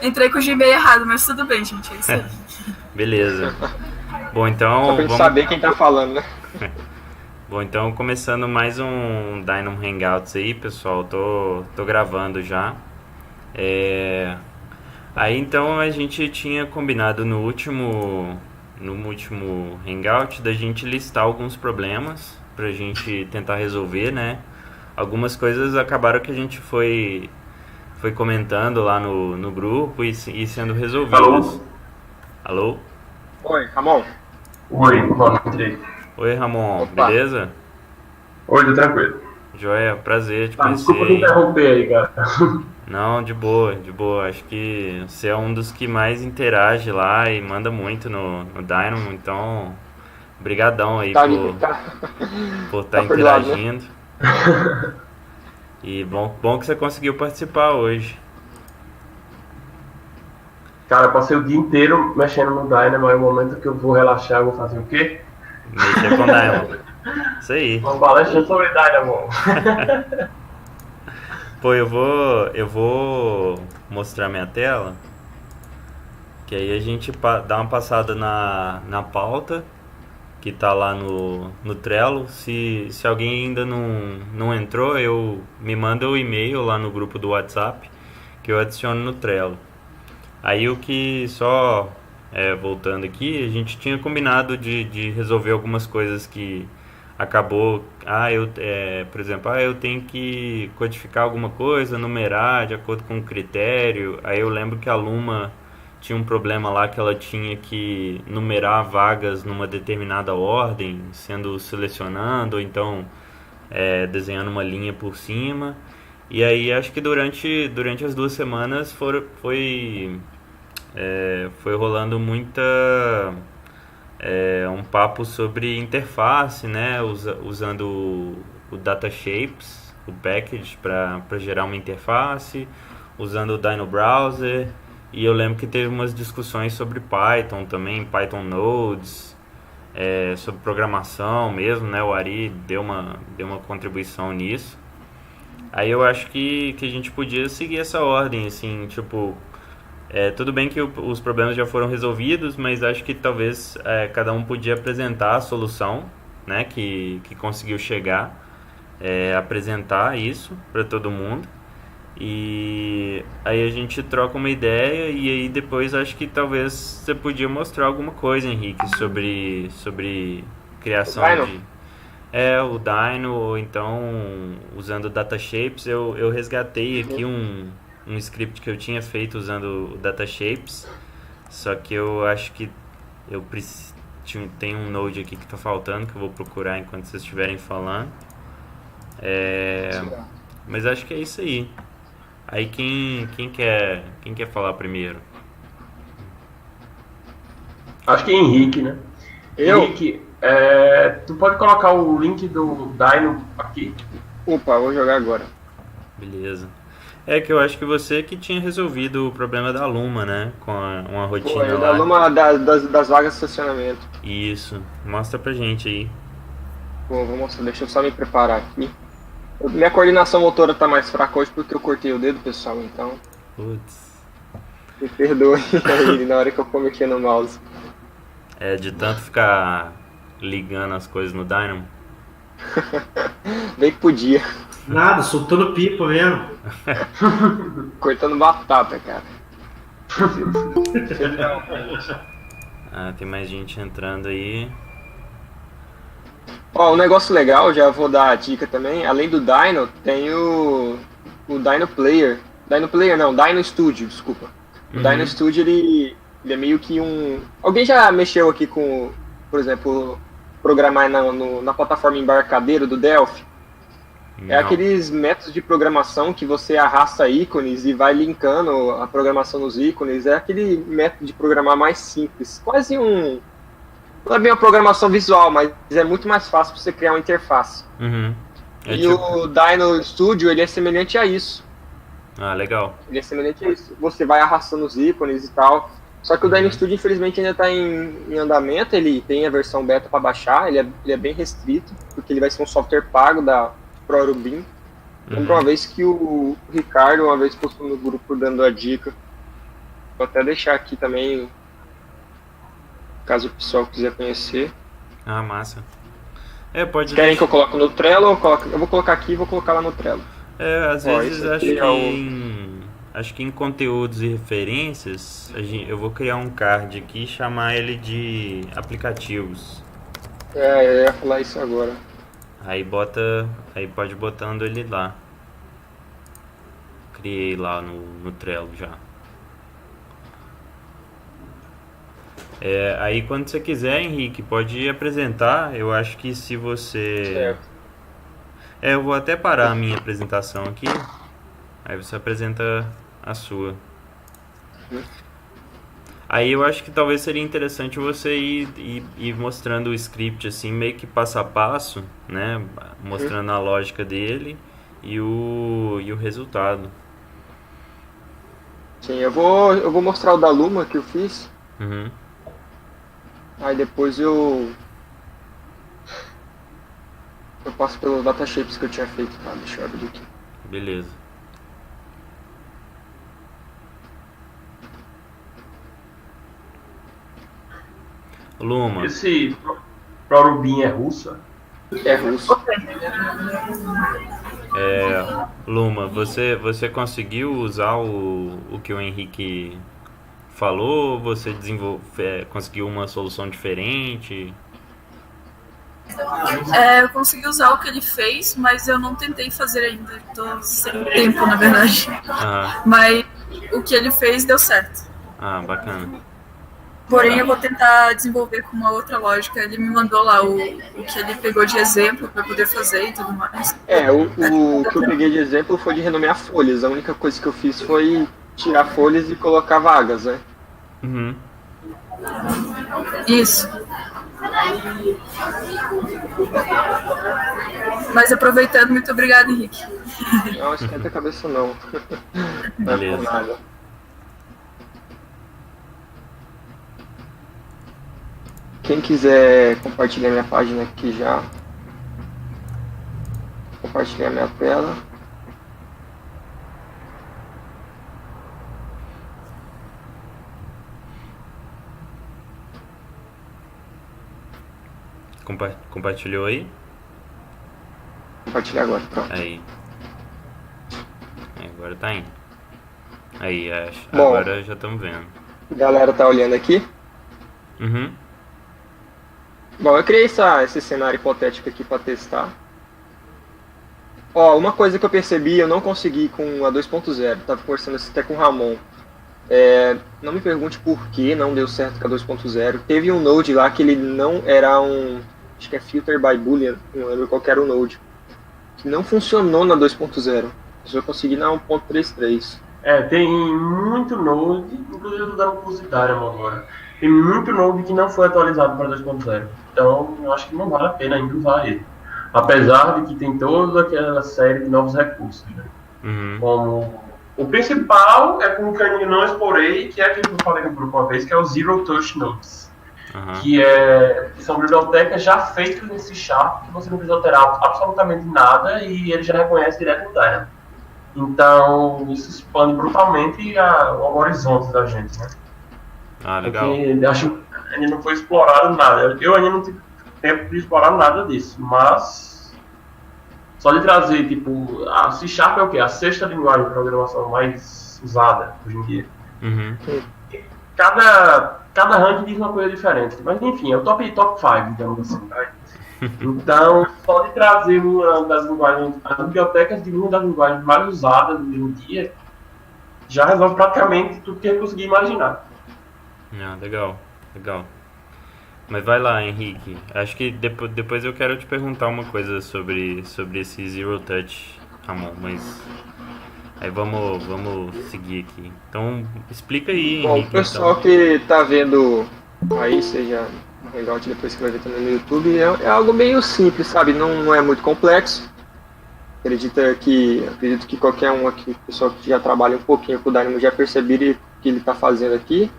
Entrei com o Gmail errado, mas tudo bem, gente. É isso aí. Beleza. Bom, então Só pra gente saber quem tá falando, né? Bom, então começando mais um Dynamo Hangouts aí, pessoal. Tô gravando já. Aí então a gente tinha combinado no último Hangout da gente listar alguns problemas pra gente tentar resolver, né? Algumas coisas acabaram que a gente foi comentando lá no grupo e sendo resolvidas. Alô? Oi, Ramon. Oi, boa noite. Oi, Ramon, Opa. beleza? Oi, tô tranquilo. Joia, prazer te Desculpa te conhecer. interromper aí, cara. Não, de boa, de boa. Acho que você é um dos que mais interage lá e manda muito no Dynamo, então brigadão aí Tá, por estar perdoado, né? interagindo. E bom que você conseguiu participar hoje. Cara, eu passei o dia inteiro mexendo no Dynamo, aí o momento que eu vou relaxar, eu vou fazer o quê? Mexer com Dynamo. Isso aí. Uma palestra sobre Dynamo. Pô, eu vou mostrar minha tela, que aí a gente dá uma passada na pauta, que tá lá no Trello. Se alguém ainda não entrou, me manda o e-mail lá no grupo do WhatsApp, que eu adiciono no Trello. Aí voltando aqui, a gente tinha combinado de resolver algumas coisas que acabou, por exemplo, eu tenho que codificar alguma coisa, numerar de acordo com o critério. Aí eu lembro que a Luma tinha um problema lá que ela tinha que numerar vagas numa determinada ordem, sendo selecionando, ou então desenhando uma linha por cima. E aí acho que durante as 2 semanas foi rolando um papo sobre interface, né? Usando o Data Shapes, o package para gerar uma interface, usando o Dino Browser. E eu lembro que teve umas discussões sobre Python também, Python Nodes, sobre programação mesmo, né? O Ari deu uma contribuição nisso. Aí eu acho que a gente podia seguir essa ordem, assim, tipo, tudo bem que os problemas já foram resolvidos, mas acho que talvez cada um podia apresentar a solução, né, que conseguiu chegar, apresentar isso para todo mundo. E aí a gente troca uma ideia e aí depois acho que talvez você podia mostrar alguma coisa, Henrique, sobre criação o Dino, ou então usando o Data Shapes. Eu resgatei aqui um script que eu tinha feito usando o Data Shapes, só que eu acho que tem um node aqui que está faltando, que eu vou procurar enquanto vocês estiverem falando. Mas acho que é isso aí. Aí quem quer falar primeiro? Acho que é Henrique, né? Eu? Henrique, tu pode colocar o link do Dynamo aqui? Opa, vou jogar agora. Beleza. É que eu acho que você que tinha resolvido o problema da Luma, né? Com uma rotina Foi, lá. da Luma das vagas de estacionamento. Isso. Mostra pra gente aí. Bom, vou mostrar, deixa eu só me preparar aqui. Minha coordenação motora tá mais fraca hoje porque eu cortei o dedo, pessoal, então Putz. me perdoe aí na hora que eu for mexer no mouse. De tanto ficar ligando as coisas no Dynamo. Bem que podia. Nada, soltando pipa mesmo. Cortando batata, cara. Tem mais gente entrando aí. Ó, um negócio legal, já vou dar a dica também. Além do Dino, tem o Dino Player. Dino Player não, Dino Studio, desculpa. O Dino Studio, ele é meio que um... Alguém já mexeu aqui com, por exemplo, programar na plataforma embarcadeiro do Delphi? Não. É aqueles métodos de programação que você arrasta ícones e vai linkando a programação nos ícones. É aquele método de programar mais simples. Quase um... Não é bem uma programação visual, mas é muito mais fácil para você criar uma interface. O Dino Studio, ele é semelhante a isso. Ah, legal. Ele é semelhante a isso. Você vai arrastando os ícones e tal. Só que o Dino Studio, infelizmente, ainda está em andamento. Ele tem a versão beta para baixar. Ele é bem restrito, porque ele vai ser um software pago da ProRubin. Lembro uma vez que o Ricardo uma vez postou no grupo dando a dica. Vou até deixar aqui também, caso o pessoal quiser conhecer. Ah, massa. Pode Querem que deixar. eu coloque no Trello ou eu vou colocar aqui e vou colocar lá no Trello? Às Ó, vezes esse acho aqui que é o- acho que em conteúdos e referências, eu vou criar um card aqui e chamar ele de aplicativos. Eu ia falar isso agora. Aí pode botando ele lá. Criei lá no Trello já. Aí quando você quiser, Henrique, pode apresentar. Eu acho que se você. Certo. Eu vou até parar a minha apresentação aqui. Aí você apresenta a sua. Aí eu acho que talvez seria interessante você ir mostrando o script assim, meio que passo a passo, né? Mostrando a lógica dele e o resultado. Sim, eu vou mostrar o da Luma que eu fiz. Uhum. Aí depois eu passo pelos datashapes que eu tinha feito, tá? Deixa eu abrir aqui. Beleza. Luma, Esse Prorubin é russa? É russo. Luma, você conseguiu usar o que o Henrique falou? Você conseguiu uma solução diferente? Eu consegui usar o que ele fez, mas eu não tentei fazer ainda. Tô sem tempo, na verdade. Ah, Mas o que ele fez deu certo. bacana. Porém, eu vou tentar desenvolver com uma outra lógica. Ele me mandou lá o que ele pegou de exemplo para poder fazer e tudo mais. O que eu peguei de exemplo foi de renomear folhas. A única coisa que eu fiz foi tirar folhas e colocar vagas, né? Uhum. Isso. Mas aproveitando, muito obrigada, Henrique. Não, esquenta a cabeça não. Não é por Beleza. nada. Quem quiser compartilhar minha página aqui já. Compartilhar minha tela. Compartilhou aí? Compartilhar agora, pronto. Aí. Agora tá indo. Aí, Bom. agora já estamos vendo. A galera tá olhando aqui. Uhum. Bom, eu criei esse cenário hipotético aqui para testar. Ó, uma coisa que eu percebi, eu não consegui com a 2.0, tava conversando isso até com o Ramon. Não me pergunte por que não deu certo com a 2.0. Teve um node lá que ele não era acho que é filter by boolean, não lembro qual que era o node, que não funcionou na 2.0. Eu consegui na 1.33. Tem muito Node, inclusive eu tô dando curiosidade agora. Tem muito Node que não foi atualizado para 2.0. Então eu acho que não vale a pena ainda usar ele. Apesar de que tem toda aquela série de novos recursos, né? Uhum. Como o principal é com o que eu ainda não explorei, que é aquele que eu falei no grupo uma vez, que é o Zero Touch Nodes. Uhum. Que são bibliotecas já feitas nesse Sharp, que você não precisa alterar absolutamente nada e ele já reconhece direto no Dynamo. Então, isso expande brutalmente o horizonte da gente, né? Legal. Porque acho que ainda não foi explorado nada. Eu ainda não tive tempo de explorar nada disso, mas só de trazer, tipo, a C# é o quê? A sexta linguagem de programação mais usada hoje em dia. Uhum. Cada ranking diz uma coisa diferente, mas enfim, é o top 5, digamos assim. Tá? Então, só de trazer uma das linguagens, as bibliotecas de uma das linguagens mais usadas hoje em dia, já resolve praticamente tudo que eu consegui imaginar. Legal. Mas vai lá, Henrique. Acho que depois eu quero te perguntar uma coisa sobre esse Zero Touch, Ramon, mas aí vamos seguir aqui. Então, explica aí, Bom, Henrique. o pessoal que tá vendo aí, seja no Hangout, depois que vai ver também no YouTube, é algo meio simples, sabe? Não é muito complexo. Acredito que qualquer um aqui, pessoal que já trabalha um pouquinho com o Dynamo, já perceberia o que ele está fazendo aqui.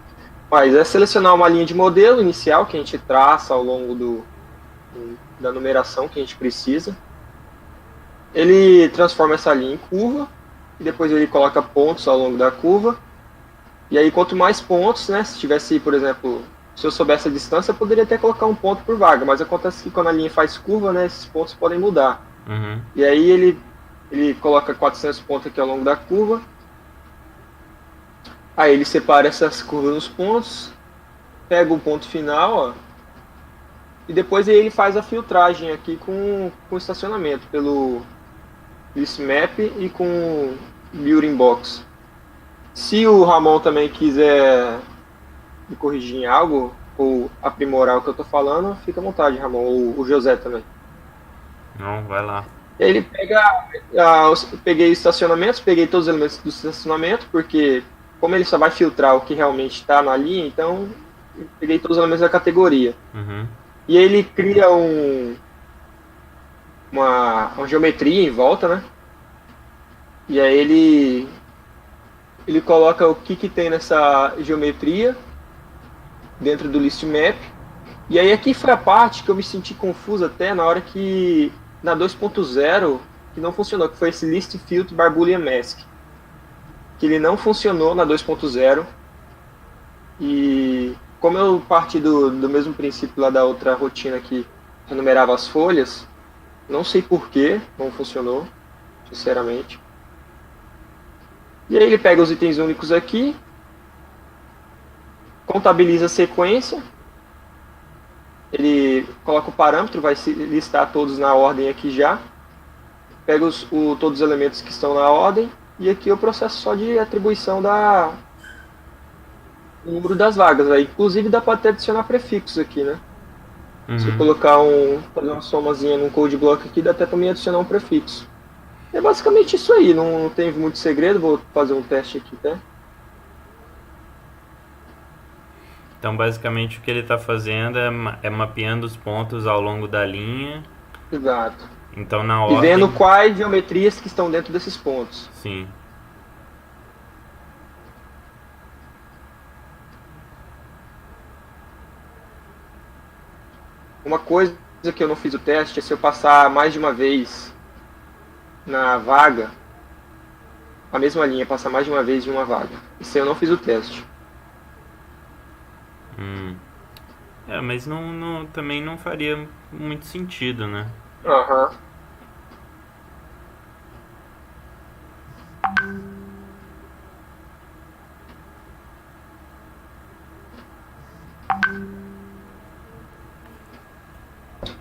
Mas é selecionar uma linha de modelo inicial que a gente traça ao longo da numeração que a gente precisa. ele transforma essa linha em curva, e depois ele coloca pontos ao longo da curva. E aí, quanto mais pontos, né? Se tivesse, por exemplo, se eu soubesse a distância, eu poderia até colocar um ponto por vaga, mas acontece que quando a linha faz curva, né? Esses pontos podem mudar. Uhum. E aí ele coloca 400 pontos aqui ao longo da curva. Aí ele separa essas curvas nos pontos, pega o ponto final, ó, e depois ele faz a filtragem aqui com o estacionamento, pelo list map e com building box. Se o Ramon também quiser me corrigir em algo, ou aprimorar o que eu tô falando, fica à vontade, Ramon, ou o José também. Não, vai lá. Ele pega, peguei estacionamentos, peguei todos os elementos do estacionamento, porque como ele só vai filtrar o que realmente está na linha, então eu peguei todos os elementos da categoria. Uhum. E ele cria uma geometria em volta, né? E aí ele coloca o que tem nessa geometria dentro do list map. E aí aqui foi a parte que eu me senti confuso até na hora que na 2.0 que não funcionou, que foi esse list filter bar boolean mask, que ele não funcionou na 2.0. E como eu parti do mesmo princípio lá da outra rotina que renumerava as folhas, não sei porquê não funcionou, sinceramente. E aí ele pega os itens únicos aqui, contabiliza a sequência, ele coloca o parâmetro, vai listar todos na ordem aqui já, pega todos os elementos que estão na ordem, e aqui é o processo só de atribuição do número das vagas. Aí, inclusive dá para até adicionar prefixos aqui, né? Uhum. Se eu colocar fazer uma somazinha num code block aqui, dá até também adicionar um prefixo. É basicamente isso aí, não tem muito segredo, vou fazer um teste aqui, tá? Então, basicamente, o que ele está fazendo é mapeando os pontos ao longo da linha. Exato. Então, na E ordem... vendo quais geometrias que estão dentro desses pontos. Sim. Uma coisa que eu não fiz o teste é se eu passar mais de uma vez na vaga, a mesma linha, passar mais de uma vez de uma vaga. Isso aí eu não fiz o teste. Mas também não faria muito sentido, né? Aham.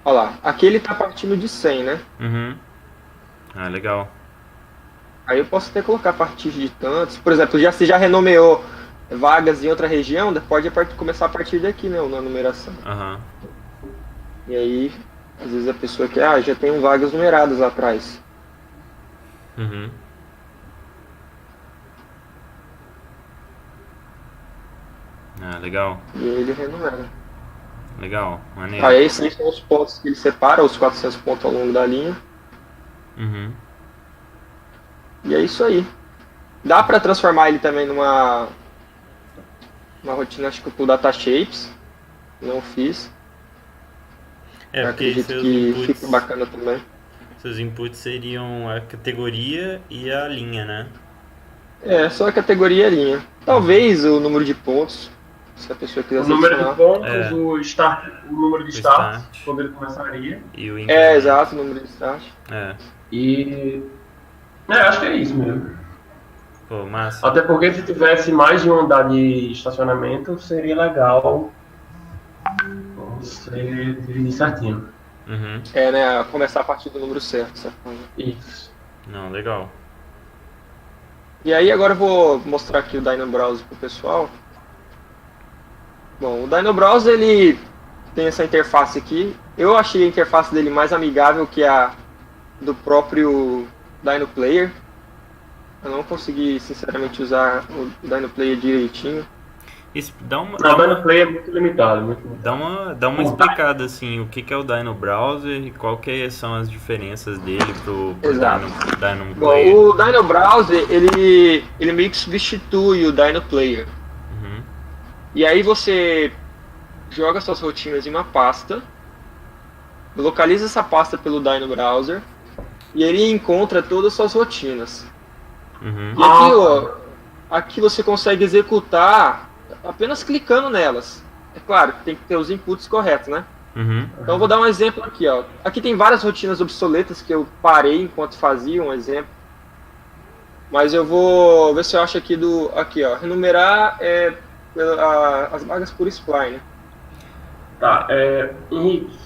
Olha lá, aqui ele está partindo de 100, né? Uhum. Ah, legal. Aí eu posso até colocar a partir de tantos. Por exemplo, você já renomeou vagas em outra região, pode começar a partir daqui, né? Na numeração. Aham. E aí, às vezes a pessoa quer, já tem vagas numeradas lá atrás. Uhum. Ah, legal. E aí ele renumera. Legal, maneiro. Aí esses são os pontos que ele separa, os 400 pontos ao longo da linha. Uhum. E é isso aí. Dá para transformar ele também numa rotina, acho que com data shapes. Não fiz. Porque acredito seus que inputs, fica bacana também. seus inputs seriam a categoria e a linha, né? Só a categoria e a linha. Talvez o número de pontos, se a pessoa quiser O número de selecionar. pontos, o número de start, quando ele começaria. E o Exato, o número de start. E... acho que é isso mesmo. Pô, massa. Até porque se tivesse mais de uma unidade de estacionamento, seria legal você dividir certinho. Uhum. Né? Começar a partir do número certo. Isso. Não, legal. E aí agora eu vou mostrar aqui o Dino Browser pro pessoal. Bom, o Dino Browser ele tem essa interface aqui. Eu achei a interface dele mais amigável que a do próprio Dino Player. Eu não consegui, sinceramente, usar o Dino Player direitinho. Isso, dá uma Dino Player é muito limitado. dá uma explicada assim, o que é o Dino Browser e qual que são as diferenças dele pro Exato. Dino Bom, Player. o Dino Browser, ele meio que substitui o Dino Player. Uhum. E aí você joga suas rotinas em uma pasta, localiza essa pasta pelo Dino Browser, e ele encontra todas as suas rotinas. Uhum. E aqui, ó, aqui você consegue executar apenas clicando nelas. É claro, tem que ter os inputs corretos, né? Uhum. Então eu vou dar um exemplo aqui, ó. Aqui tem várias rotinas obsoletas que eu parei enquanto fazia um exemplo. Mas eu vou ver se eu acho aqui do... Aqui, ó. Renumerar as vagas por spline. Tá, Henrique.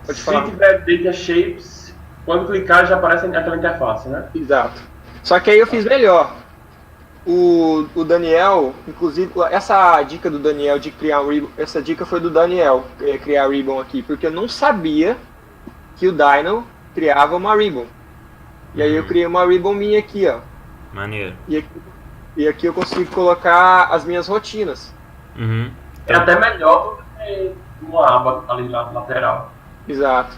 Pode Se falar. tiver data shapes, quando clicar já aparece aquela interface, né? Exato. Só que aí eu fiz melhor. O Daniel, inclusive, essa dica do Daniel de criar um ribbon, essa dica foi do Daniel, criar ribbon aqui, porque eu não sabia que o Dino criava uma ribbon. E aí eu criei uma ribbon minha aqui, ó. Maneiro. E aqui eu consigo colocar as minhas rotinas. Uhum. É até melhor do que uma aba ali lateral. Exato.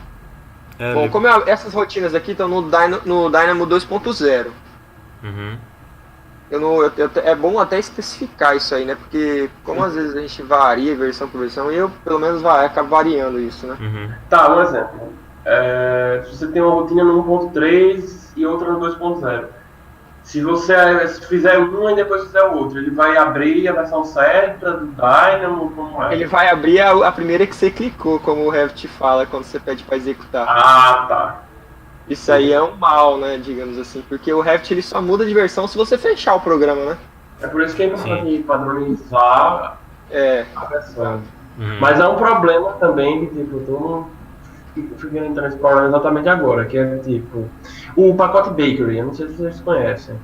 É, Bom, como essas rotinas aqui estão no Dynamo 2.0. Uhum. É bom até especificar isso aí, né? Porque como às vezes a gente varia versão por versão, eu pelo menos acabo variando isso, né? Uhum. Tá, um exemplo. Se você tem uma rotina no 1.3 e outra no 2.0. Se você fizer um e depois fizer o outro, ele vai abrir a versão certa do Dynamo? Como é? Ele vai abrir a primeira que você clicou, como o Revit fala quando você pede para executar. Ah, tá. Isso aí é um mal, né, digamos assim, porque o Revit ele só muda de versão se você fechar o programa, né? É por isso que é importante padronizar a versão. Uhum. Mas é um problema também que, tipo, eu tô ficando entrando nesse problema exatamente agora, que é, tipo, o pacote Bakery, eu não sei se vocês conhecem.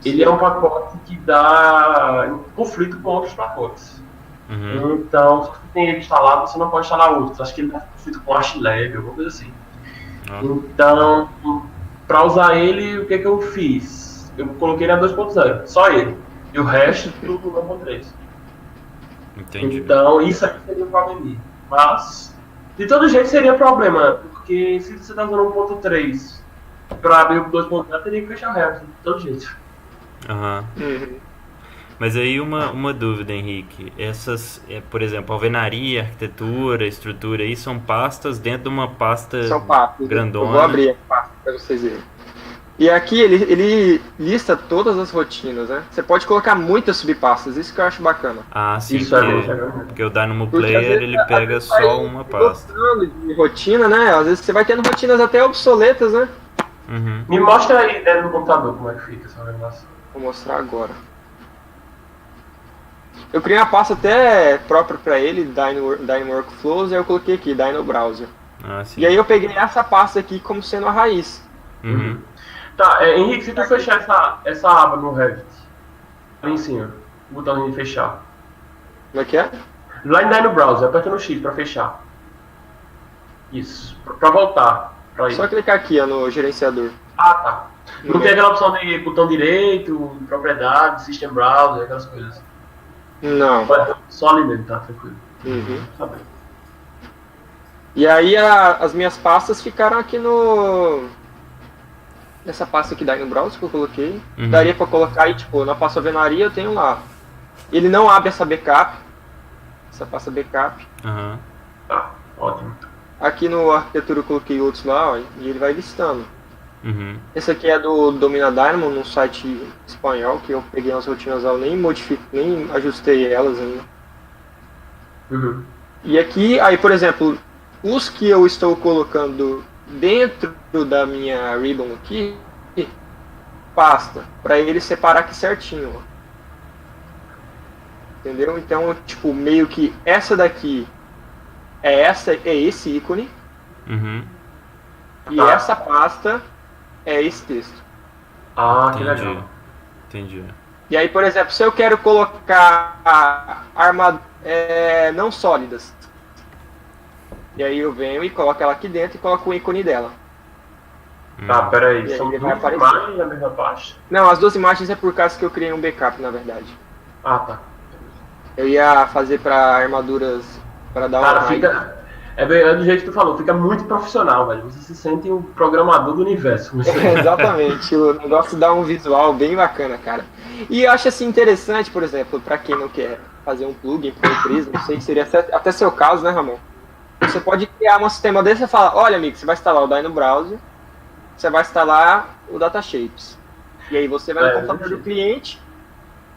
Ele é um pacote que dá conflito com outros pacotes. Uhum. Então, se você tem ele instalado, você não pode instalar outros. Acho que ele dá conflito com ArchLab, alguma coisa assim. Então, para usar ele, o que eu fiz? Eu coloquei na 2.0, só ele. E o resto tudo no 1.3. Entendi. Então, isso aqui seria um problema. Mas, de todo jeito, seria problema. Porque se você está usando 1.3 para abrir o 2.0, teria que fechar o resto, de todo jeito. Uhum. Uhum. Mas aí uma dúvida, Henrique. Essas, por exemplo, alvenaria, arquitetura, estrutura, aí são pastas dentro de uma pasta São pastas. grandona. Eu vou abrir a pasta para vocês verem. E aqui ele lista todas as rotinas, né? Você pode colocar muitas subpastas, isso que eu acho bacana. Ah, sim, Isso porque o Dynamo Porque, às Player vezes, ele pega só uma pasta. Gostando de rotina, né? Às vezes você vai tendo rotinas até obsoletas, né? Uhum. Me mostra aí dentro do computador como é que fica essa negócio. Vou mostrar agora. Eu criei uma pasta até própria para ele, Dynamo Workflows, e aí eu coloquei aqui, Dynamo Browser. Ah, sim. E aí eu peguei essa pasta aqui como sendo a raiz. Uhum. Tá, Henrique, se tu fechar essa aba no Revit, ali em cima, o botão de fechar. Como é que é? Lá em Dynamo Browser, aperta no X pra fechar. Isso, pra voltar. Pra ir. Só clicar aqui ó, no gerenciador. Ah, tá. Não No tem aquela opção de botão direito, propriedade, System Browser, aquelas coisas. Não. Só ali mesmo, tá? Tranquilo. Uhum. Tá bem. E aí as minhas pastas ficaram aqui nessa pasta aqui no browser que eu coloquei. Uhum. Daria pra colocar aí, tipo, na pasta alvenaria eu tenho lá. Ele não abre essa backup. Essa pasta backup. Uhum. Tá, ótimo. Aqui no arquitetura eu coloquei outros lá, ó, e ele vai listando. Uhum. Esse aqui é do Domina Dynamo, num site espanhol, que eu peguei as rotinas lá, eu nem modifiquei, nem ajustei elas ainda. Uhum. E aqui, aí por exemplo, os que eu estou colocando dentro da minha ribbon aqui, pasta, para ele separar aqui certinho, ó. Entendeu? Então, tipo, meio que essa daqui é esse ícone, Uhum. e Tá. essa pasta é esse texto. Ah, que Entendi. legal. Entendi. E aí, por exemplo, se eu quero colocar armaduras não sólidas, e aí eu venho e coloco ela aqui dentro e coloco o ícone dela. Tá, peraí. E aí São ele vai duas aparecer. imagens na mesma pasta? Não, as duas imagens é por causa que eu criei um backup, na verdade. Ah, tá. Eu ia fazer para armaduras, para dar Cara, uma... fica... É do jeito que tu falou, fica muito profissional, velho. Você se sente um programador do universo. Exatamente, o negócio dá um visual bem bacana, cara. E eu acho assim interessante, por exemplo, para quem não quer fazer um plugin para empresa, não sei se seria até seu caso, né, Ramon? Você pode criar um sistema desse e falar, olha, amigo, você vai instalar o Dynamo Browser, você vai instalar o Datashapes. E aí você vai no computador do cliente,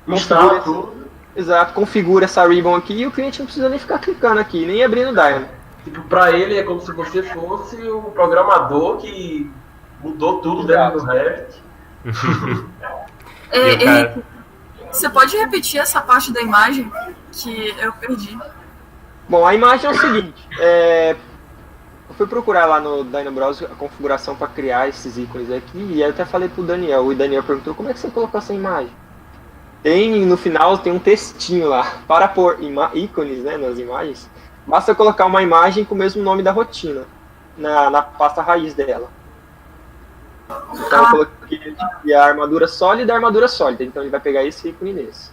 Instala tudo. exato, configura essa ribbon aqui e o cliente não precisa nem ficar clicando aqui, nem abrindo o Dynamo. Tipo, pra ele é como se você fosse o programador que mudou tudo dentro do Revit. Henrique, você pode repetir essa parte da imagem que eu perdi? Bom, a imagem é o seguinte, eu fui procurar lá no Dynamo Browser a configuração para criar esses ícones aqui, e aí eu até falei pro Daniel, o Daniel perguntou como é que você colocou essa imagem? No final tem um textinho lá, para pôr ícones, né, nas imagens, basta colocar uma imagem com o mesmo nome da rotina, na pasta raiz dela. Então eu coloquei aqui a armadura sólida, então ele vai pegar esse ícone nesse.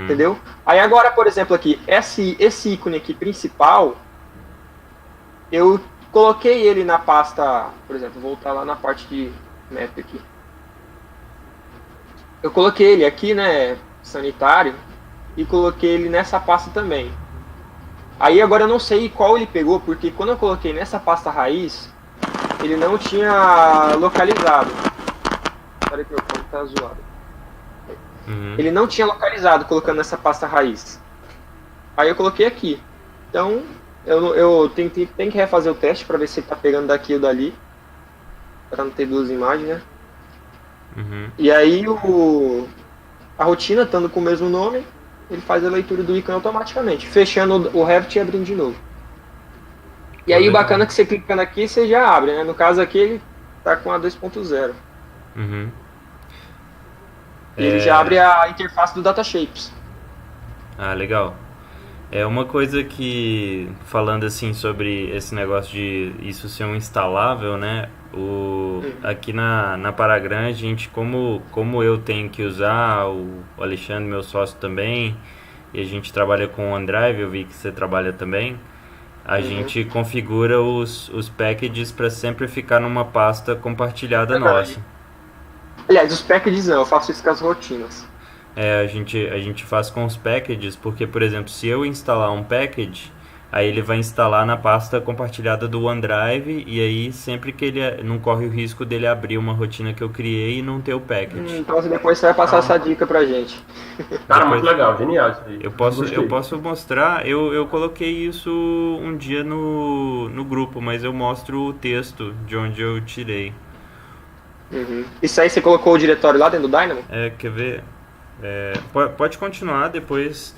Entendeu? Aí agora, por exemplo, aqui, esse ícone aqui principal, eu coloquei ele na pasta, por exemplo, vou voltar lá na parte de map aqui. Eu coloquei ele aqui, né, sanitário, e coloquei ele nessa pasta também. Aí agora eu não sei qual ele pegou, porque quando eu coloquei nessa pasta raiz, ele não tinha localizado. Espera que o microfone tá zoado. Ele não tinha localizado colocando nessa pasta raiz. Aí eu coloquei aqui. Então, eu tenho que refazer o teste para ver se ele tá pegando daqui ou dali. Para não ter duas imagens, né? E aí a rotina, estando com o mesmo nome, ele faz a leitura do ícone automaticamente, fechando o Revit e abrindo de novo. E aí o bacana é que você clicando aqui, você já abre, né? No caso aqui ele tá com a 2.0. E ele já abre a interface do Datashapes. Ah, legal. É uma coisa que, falando assim sobre esse negócio de isso ser um instalável, né? Aqui na Paragram, a gente, como eu tenho que usar, o Alexandre, meu sócio também, e a gente trabalha com o OneDrive, eu vi que você trabalha também, a gente configura os packages para sempre ficar numa pasta compartilhada nossa. Aliás, os packages não, eu faço isso com as rotinas. A gente faz com os packages, porque, por exemplo, se eu instalar um package, aí ele vai instalar na pasta compartilhada do OneDrive, e aí sempre que ele não corre o risco dele abrir uma rotina que eu criei e não ter o package. Então depois você vai passar essa dica pra gente. Cara, muito legal, genial isso aí. Eu posso mostrar, eu coloquei isso um dia no grupo, mas eu mostro o texto de onde eu tirei. Isso aí você colocou o diretório lá dentro do Dynamo? Quer ver? Pode continuar, depois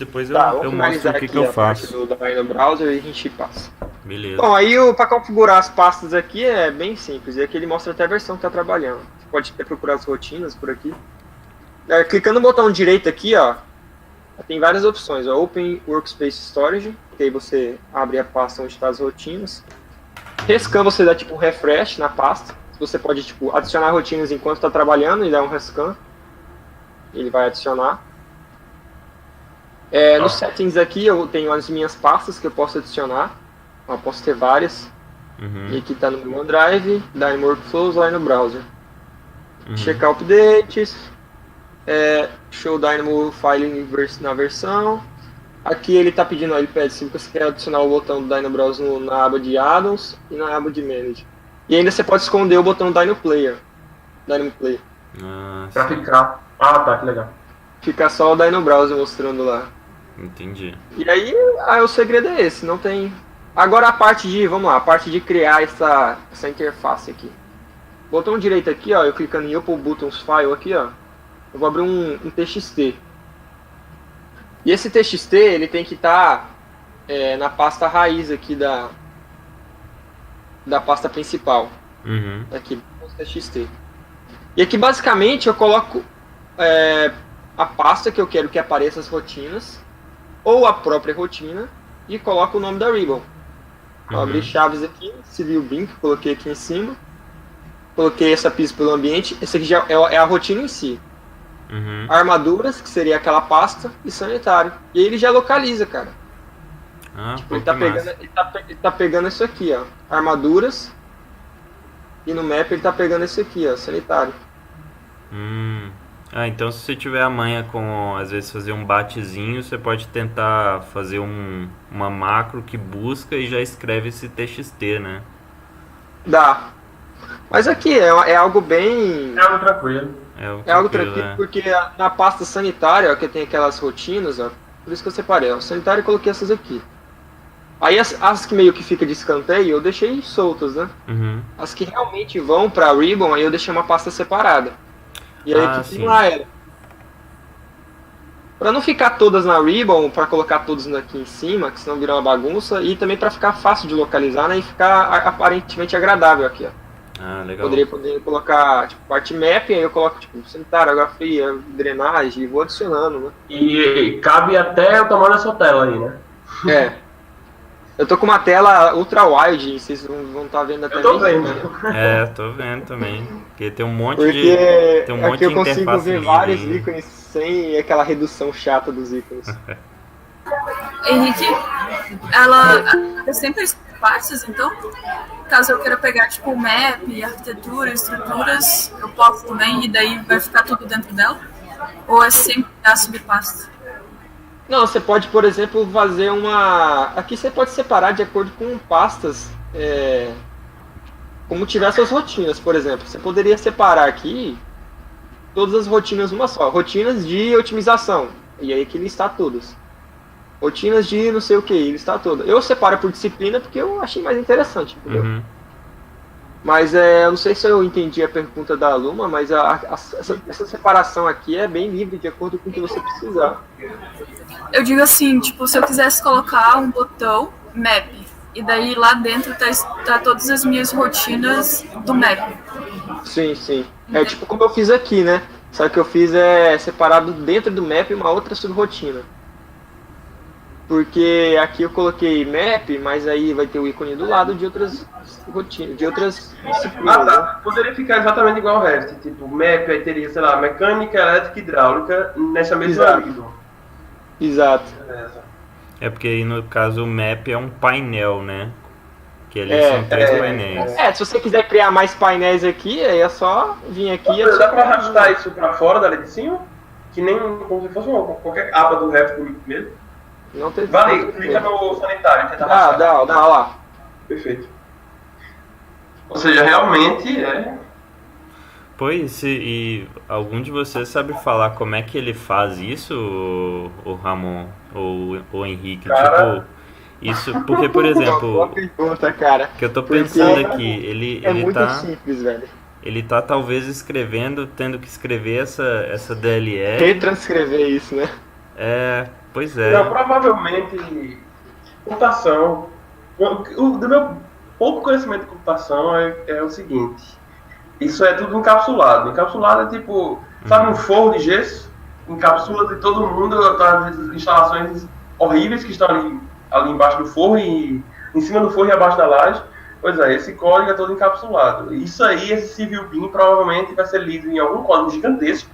eu mostro o que eu faço. Do Dynamo Browser e a gente passa. Beleza. Bom, aí para configurar as pastas aqui é bem simples. E aqui ele mostra até a versão que está trabalhando. Você pode até procurar as rotinas por aqui. Clicando no botão direito aqui, ó, tem várias opções. Ó, Open Workspace Storage, que aí você abre a pasta onde estão as rotinas. Rescan, você dá tipo um refresh na pasta. Você pode tipo adicionar rotinas enquanto está trabalhando e dar um rescan. Ele vai adicionar. Nos settings aqui eu tenho as minhas pastas que eu posso adicionar. Eu posso ter várias. E aqui está no meu OneDrive, Dynamo Workflows lá no browser. Checar updates. Show Dynamo File na versão. Aqui ele está pedindo, ele pede se você quer adicionar o botão do Dynamo Browser na aba de Addons e na aba de Manage. E ainda você pode esconder o botão Dynamo Player. Pra ficar. Ah, tá, que legal. Fica só o Dynamo Browser mostrando lá. Entendi. E aí, o segredo é esse, não tem... Agora a parte de criar essa interface aqui. Botão direito aqui, ó, eu clicando em Open Buttons File aqui, ó, eu vou abrir um TXT. E esse TXT, ele tem que estar na pasta raiz aqui da pasta principal. Aqui, TXT. E aqui, basicamente, eu coloco a pasta que eu quero que apareça as rotinas, ou a própria rotina, e coloco o nome da ribbon. Vou abrir chaves aqui, Civil Bin, que coloquei aqui em cima. Coloquei essa pista pelo ambiente. Esse aqui já é a rotina em si. Armaduras, que seria aquela pasta, e sanitário. E aí ele já localiza, cara. Tipo, ele tá pegando isso aqui, ó. Armaduras. E no map ele tá pegando esse aqui, ó, sanitário. Então se você tiver a manha com, às vezes, fazer um batezinho, você pode tentar fazer uma macro que busca e já escreve esse TXT, né? Dá. Mas aqui é algo bem... É algo tranquilo. É algo tranquilo, porque na pasta sanitária, ó, que tem aquelas rotinas, ó, por isso que eu separei, ó, sanitária eu coloquei essas aqui. Aí as que meio que fica de escanteio, eu deixei soltas, né? Uhum. As que realmente vão pra Ribbon, aí eu deixei uma pasta separada. E aí aqui tem lá ela. Pra não ficar todas na Ribbon, pra colocar todos aqui em cima, que senão virar uma bagunça, e também pra ficar fácil de localizar, né, e ficar aparentemente agradável aqui, ó. Ah, legal. Poder colocar, tipo, parte map, aí eu coloco, tipo, sanitário, água fria, drenagem, e vou adicionando, né? E cabe até o tamanho da sua tela aí, né? É. Eu tô com uma tela ultra wide, vocês vão estar vendo até. Eu tô vendo. Tô vendo também. Porque tem um monte Porque tem um monte aqui eu de consigo interface ver livre vários aí. ícones sem aquela redução chata dos ícones. Henrique, ela é sempre as partes, então? Caso eu queira pegar, tipo, map, arquitetura, estruturas, eu posso também, e daí vai ficar tudo dentro dela? Ou é sempre a subpasta? Não, você pode, por exemplo, fazer uma... Aqui você pode separar de acordo com pastas, como tiver suas rotinas, por exemplo. Você poderia separar aqui todas as rotinas numa só. Rotinas de otimização, e aí aqui listar todas. Rotinas de não sei o que, listar todas. Eu separo por disciplina porque eu achei mais interessante, entendeu? Uhum. Mas eu não sei se eu entendi a pergunta da Luma, mas essa separação aqui é bem livre, de acordo com o que você precisar. Eu digo assim, tipo, se eu quisesse colocar um botão map, e daí lá dentro tá todas as minhas rotinas do map. Sim, sim. É tipo como eu fiz aqui, né? Só que eu fiz separado dentro do map uma outra subrotina. Porque aqui eu coloquei map, mas aí vai ter o ícone do lado de outras rotinas, de outras disciplinas. Ah, tá. Poderia ficar exatamente igual ao Revit. Tipo, map aí teria, sei lá, mecânica, elétrica e hidráulica nessa mesma Exato. Ribbon. Exato. Beleza. É porque aí no caso o map é um painel, né? Que ali são 3 painéis. Se você quiser criar mais painéis aqui, aí é só vir aqui e Dá pra arrastar isso pra fora dali de cima? Que nem como se fosse qualquer aba do Revit mesmo? Não tem. Vale, clica no sanitário, tenta Dá arrastar. lá. Perfeito. Ou seja, realmente é... Pois, e algum de vocês sabe falar como é que ele faz isso, o Ramon ou o Henrique? Cara. Tipo, isso, porque, por Boa exemplo, pergunta, cara. que eu tô Porque pensando aqui, ele muito tá... simples, velho. Ele tá talvez tendo que escrever essa DLL. Retranscrever isso, né? Pois é. Não, provavelmente computação. Do meu pouco conhecimento de computação é o seguinte. Isso é tudo encapsulado. Encapsulado é tipo, sabe, um forro de gesso? Encapsula de todo mundo as instalações horríveis que estão ali embaixo do forro e em cima do forro e abaixo da laje. Pois é, esse código é todo encapsulado. Isso aí, esse civil bin provavelmente vai ser lido em algum código gigantesco.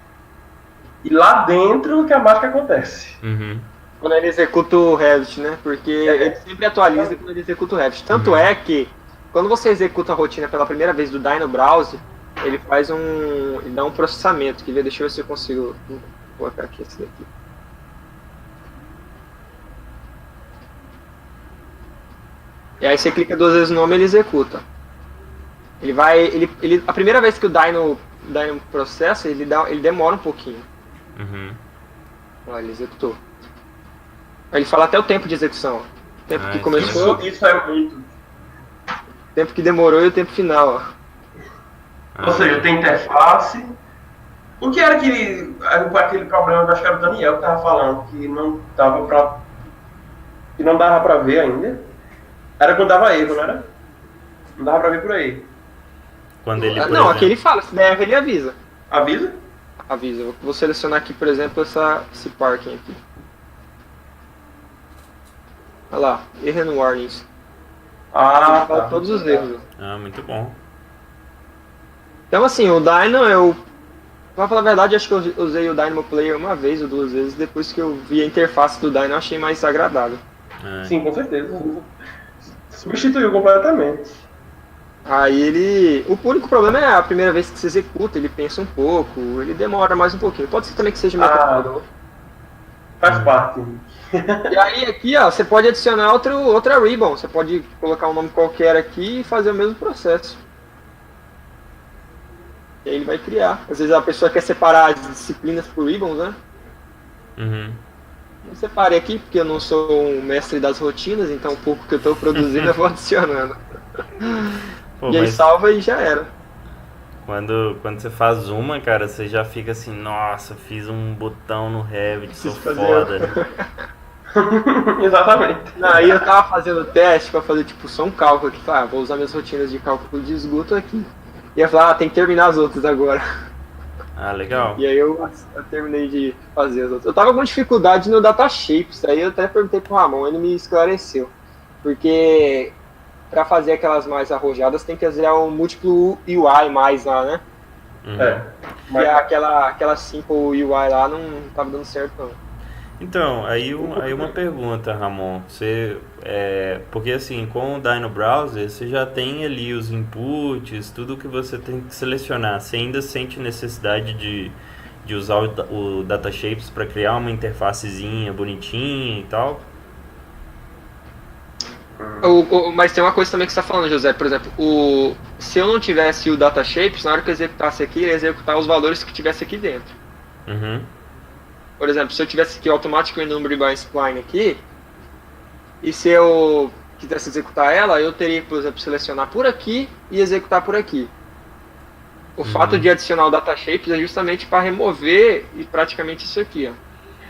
E lá dentro que a mágica acontece. Uhum. Quando ele executa o Revit, né? Porque ele sempre atualiza quando ele executa o Revit. Tanto é que, quando você executa a rotina pela primeira vez do Dino Browser, ele faz ele dá um processamento. Deixa eu ver se eu consigo colocar aqui esse daqui. E aí você clica 2 vezes no nome e ele executa. A primeira vez que o Dino processa, ele demora um pouquinho. Uhum. Olha, ele executou. Ele fala até o tempo de execução. O tempo que começou, Isso é muito. o tempo que demorou e o tempo final. Ou seja, tem interface. O que era aquele problema que acho que era o Daniel que estava falando, que não dava pra ver ainda? Era quando dava erro, não era? Não dava pra ver por aí. Quando ele, por Não, exemplo, aqui ele fala, se der erro ele avisa. Avisa? Avisa. Eu vou selecionar aqui, por exemplo, esse parking aqui. Olha lá, erro and warnings. Ele fala todos os erros. muito bom. Então assim, o Dino, pra falar a verdade, acho que eu usei o Dynamo Player uma vez ou 2 vezes, depois que eu vi a interface do Dino, eu achei mais agradável. Sim, com certeza. Substituiu completamente. Aí o único problema é a primeira vez que você executa, ele pensa um pouco, ele demora mais um pouquinho. Pode ser também que seja meio Faz parte. E aí aqui, ó, você pode adicionar outra ribbon, você pode colocar um nome qualquer aqui e fazer o mesmo processo. E aí ele vai criar. Às vezes a pessoa quer separar as disciplinas por ribbons, né? Uhum. Eu separei aqui porque eu não sou um mestre das rotinas, então o pouco que eu estou produzindo eu vou adicionando. Pô, E aí mas salva e já era. quando você faz uma, cara, você já fica assim, nossa, fiz um botão no Revit, sou Preciso fazer foda. Exatamente. Não, aí eu tava fazendo teste pra fazer tipo só um cálculo aqui. Falei, vou usar minhas rotinas de cálculo de esgoto aqui. E eu falei, tem que terminar as outras agora. Ah, legal. E aí eu terminei de fazer as outras. Eu tava com dificuldade no data shapes, aí eu até perguntei pro Ramon, ele me esclareceu. Porque pra fazer aquelas mais arrojadas tem que fazer um múltiplo UI mais lá, né? Uhum. É. E Mas, aquela simple UI lá não tava dando certo não. Então, aí uma pergunta, Ramon. Porque assim, com o Dino Browser, você já tem ali os inputs, tudo que você tem que selecionar. Você ainda sente necessidade de usar o DataShapes para criar uma interfacezinha bonitinha e tal? Mas tem uma coisa também que você está falando, José. Por exemplo, se eu não tivesse o DataShapes, na hora que eu executasse aqui, ele ia executar os valores que tivesse aqui dentro. Uhum. Por exemplo, se eu tivesse aqui Automatic Enumerable by Spline aqui, e se eu quisesse executar ela, eu teria que, por exemplo, selecionar por aqui e executar por aqui. O fato de adicionar o DataShapes é justamente para remover praticamente isso aqui, ó.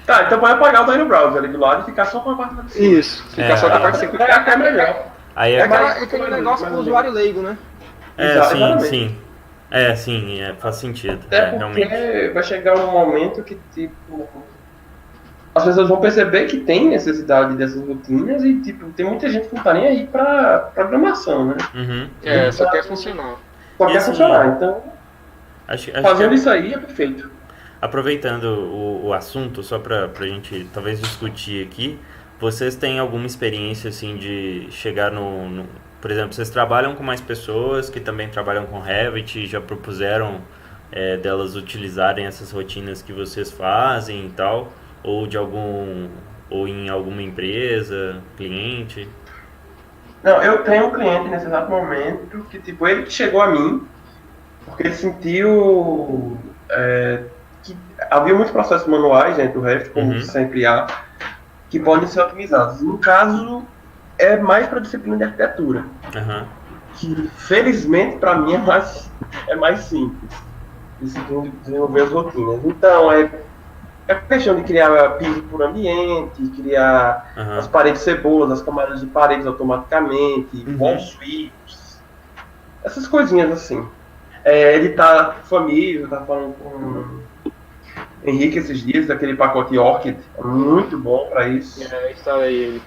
tá, então pode apagar o Dino Browser ali do lado e ficar só com a parte de cima. Isso, ficar só com a parte de cima. É melhor. Aí É é, aquele negócio com o usuário leigo, né? Exatamente. sim. Sim, faz sentido. Até porque realmente. vai chegar um momento que, tipo, as pessoas vão perceber que tem necessidade dessas rotinas e, tipo, tem muita gente que não tá nem aí pra programação, né? Uhum. Só quer funcionar. Só E quer assim, funcionar. Então, Acho fazendo que, isso aí é perfeito. aproveitando o assunto, só pra gente talvez discutir aqui, vocês têm alguma experiência assim de chegar por exemplo, vocês trabalham com mais pessoas que também trabalham com Revit e já propuseram delas utilizarem essas rotinas que vocês fazem e tal, ou em alguma empresa, cliente? Não, eu tenho um cliente nesse exato momento que, tipo, ele que chegou a mim porque ele sentiu que havia muitos processos manuais dentro do Revit, como sempre há, que podem ser otimizados. No caso, é mais para a disciplina de arquitetura, que felizmente para mim é mais simples de desenvolver as rotinas. Então, é questão de criar piso por ambiente, criar as paredes cebolas, as camadas de paredes automaticamente, wall sweeps, essas coisinhas assim. Ele tá família, tá falando com o Henrique esses dias, daquele pacote Orchid, é muito bom para isso. Eu instalei ele.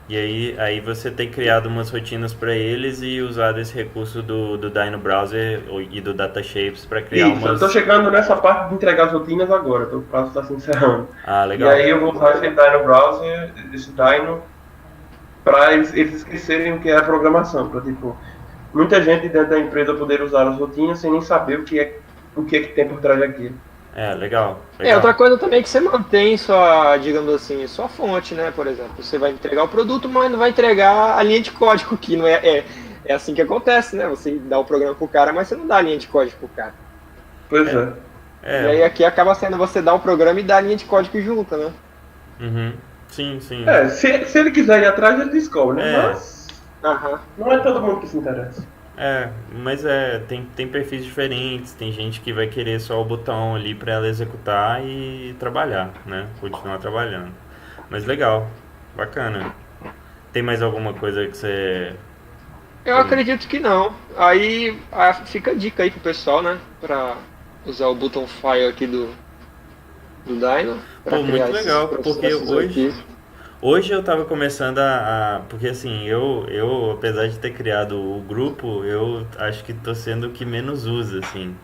E aí você tem criado umas rotinas para eles e usado esse recurso do Dino Browser e do DataShapes para criar Isso, eu tô chegando nessa parte de entregar as rotinas agora, o prazo está se encerrando. Ah, legal. E aí eu vou usar esse Dino Browser, esse Dino, para eles esquecerem o que é a programação, para tipo, muita gente dentro da empresa poder usar as rotinas sem nem saber o que é que tem por trás daquilo. Legal. Outra coisa também é que você mantém sua, digamos assim, sua fonte, né? Por exemplo, você vai entregar o produto, mas não vai entregar a linha de código, que não é assim que acontece, né? Você dá o programa pro cara, mas você não dá a linha de código pro cara. Pois é. E aí aqui acaba sendo você dar o programa e dar a linha de código junto, né? Sim. Se ele quiser ir atrás, ele descobre, né? Mas não é todo mundo que se interessa. Mas tem perfis diferentes, tem gente que vai querer só o botão ali para ela executar e trabalhar, né? Continuar trabalhando. Mas legal, bacana. Tem mais alguma coisa que você... Eu acredito que não. Aí fica a dica aí pro pessoal, né? Pra usar o button file aqui do Dino. Muito legal, porque hoje eu tava começando porque assim, eu apesar de ter criado o grupo, eu acho que tô sendo o que menos usa, assim,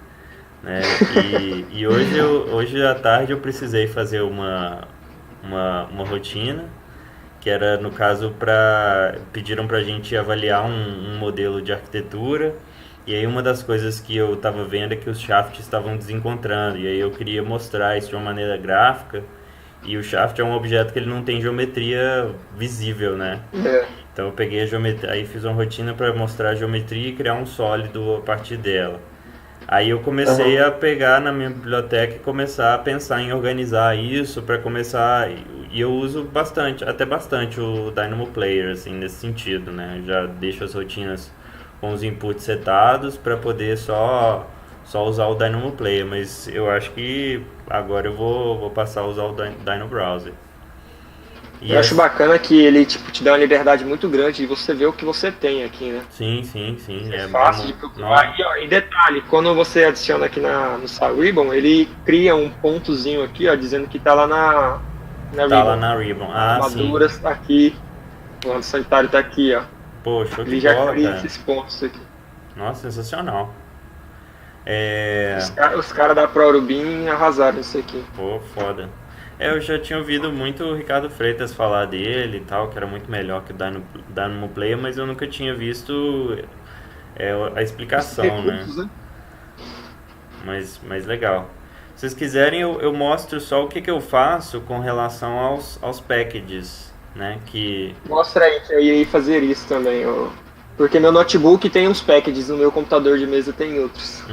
né? E hoje à tarde eu precisei fazer uma rotina, que era, no caso, pediram pra gente avaliar um modelo de arquitetura, e aí uma das coisas que eu tava vendo é que os shafts estavam desencontrando, e aí eu queria mostrar isso de uma maneira gráfica. E o shaft é um objeto que ele não tem geometria visível, né? Então eu peguei a geometria, aí fiz uma rotina para mostrar a geometria e criar um sólido a partir dela. Aí eu comecei a pegar na minha biblioteca e começar a pensar em organizar isso para começar. E eu uso bastante o Dynamo Player, assim, nesse sentido, né? Já deixo as rotinas com os inputs setados para poder só usar o Dynamo Player, mas eu acho que agora eu vou passar a usar o Dino Browser. E Eu acho bacana que ele tipo, te dá uma liberdade muito grande de você ver o que você tem aqui, né? Sim. É fácil de procurar. E detalhe, quando você adiciona aqui no Ribbon, ele cria um pontozinho aqui, ó, dizendo que tá lá na Ribbon. Tá lá na Ribbon. Maduras tá aqui, o lado sanitário tá aqui, ó. Poxa, ele já cria esses pontos aqui. Nossa, sensacional. Os caras da ProRubin arrasaram isso aqui. Pô, foda. Eu já tinha ouvido muito o Ricardo Freitas falar dele e tal, que era muito melhor que o Dynamo Player, mas eu nunca tinha visto a explicação, recursos, né? Mas legal. Se vocês quiserem, eu mostro só o que eu faço com relação aos packages, né? Mostra aí, que eu ia fazer isso também, porque meu notebook tem uns packages, no meu computador de mesa tem outros.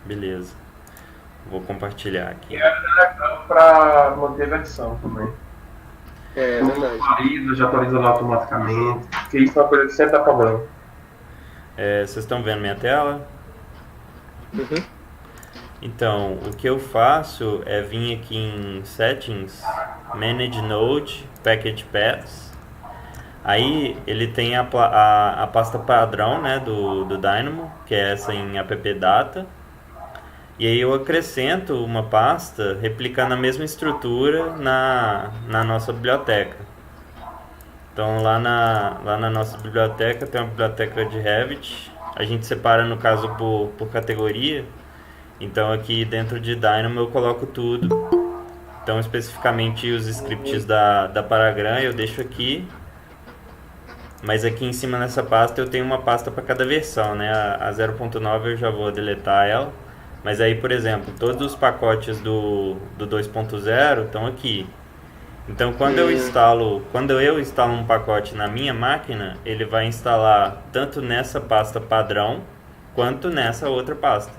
Beleza. Vou compartilhar aqui. E é para manter a versão também. É verdade. Já atualiza lá automaticamente, porque isso é uma coisa que sempre dá problema. Vocês estão vendo minha tela? Uhum. Então, o que eu faço é vir aqui em Settings, Manage Node, Package Paths. Aí ele tem a pasta padrão, né, do Dynamo, que é essa em appdata. E aí eu acrescento uma pasta replicando a mesma estrutura na nossa biblioteca. Então lá na nossa biblioteca tem uma biblioteca de Revit. A gente separa no caso por categoria. Então aqui dentro de Dynamo eu coloco tudo. Então especificamente os scripts da Paragram eu deixo aqui. Mas aqui em cima nessa pasta eu tenho uma pasta para cada versão, né? A 0.9 eu já vou deletar ela. Mas aí, por exemplo, todos os pacotes do 2.0 estão aqui. Então, quando eu instalo um pacote na minha máquina, ele vai instalar tanto nessa pasta padrão, quanto nessa outra pasta.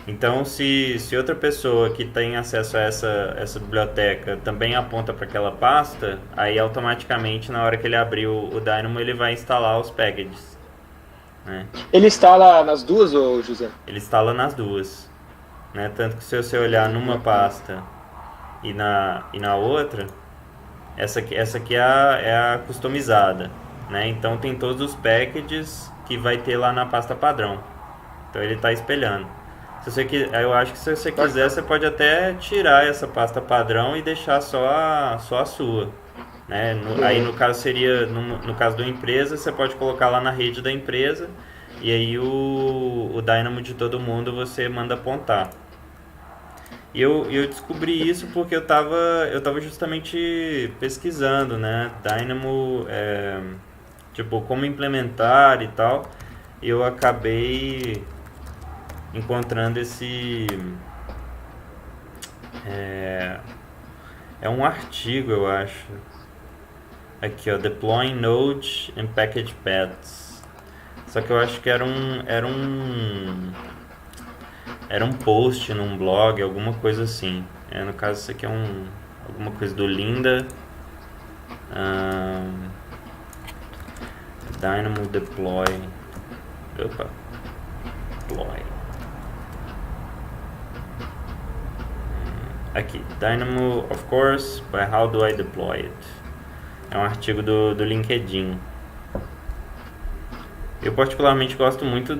Então, se outra pessoa que tem acesso a essa biblioteca também aponta para aquela pasta, aí automaticamente, na hora que ele abrir o Dynamo, ele vai instalar os packages. Né? Ele instala nas duas, ou José? Ele instala nas duas, né? Tanto que se você olhar numa pasta e na outra, essa aqui é a customizada, né? Então tem todos os packages que vai ter lá na pasta padrão. Então ele está espelhando. Eu acho que se você quiser, você pode até tirar essa pasta padrão e deixar só a sua. Né? Aí no caso seria, no caso da empresa, você pode colocar lá na rede da empresa e aí o Dynamo de todo mundo você manda apontar. E eu descobri isso porque eu tava justamente pesquisando, né? Dynamo, tipo, como implementar e tal, e eu acabei encontrando esse... É um artigo, eu acho. Aqui, ó, Deploying Node and Package Paths. Só que eu acho que era um post num blog, alguma coisa assim. No caso, isso aqui é alguma coisa do Linda. Dynamo Deploy. Opa. Deploy. Aqui, Dynamo, of course, but how do I deploy it? É um artigo do LinkedIn. Eu particularmente gosto muito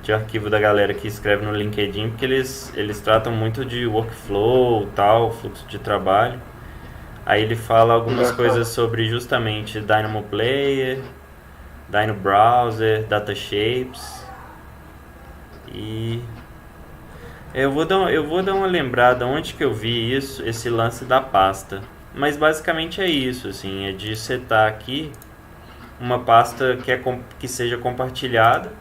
de arquivo da galera que escreve no LinkedIn, porque eles tratam muito de workflow, tal, fluxo de trabalho. Aí ele fala algumas coisas sobre justamente Dynamo Player, Dynamo Browser, Data Shapes. E eu vou dar uma lembrada onde que eu vi esse lance da pasta. Mas basicamente é isso, assim, é de setar aqui uma pasta que seja compartilhada,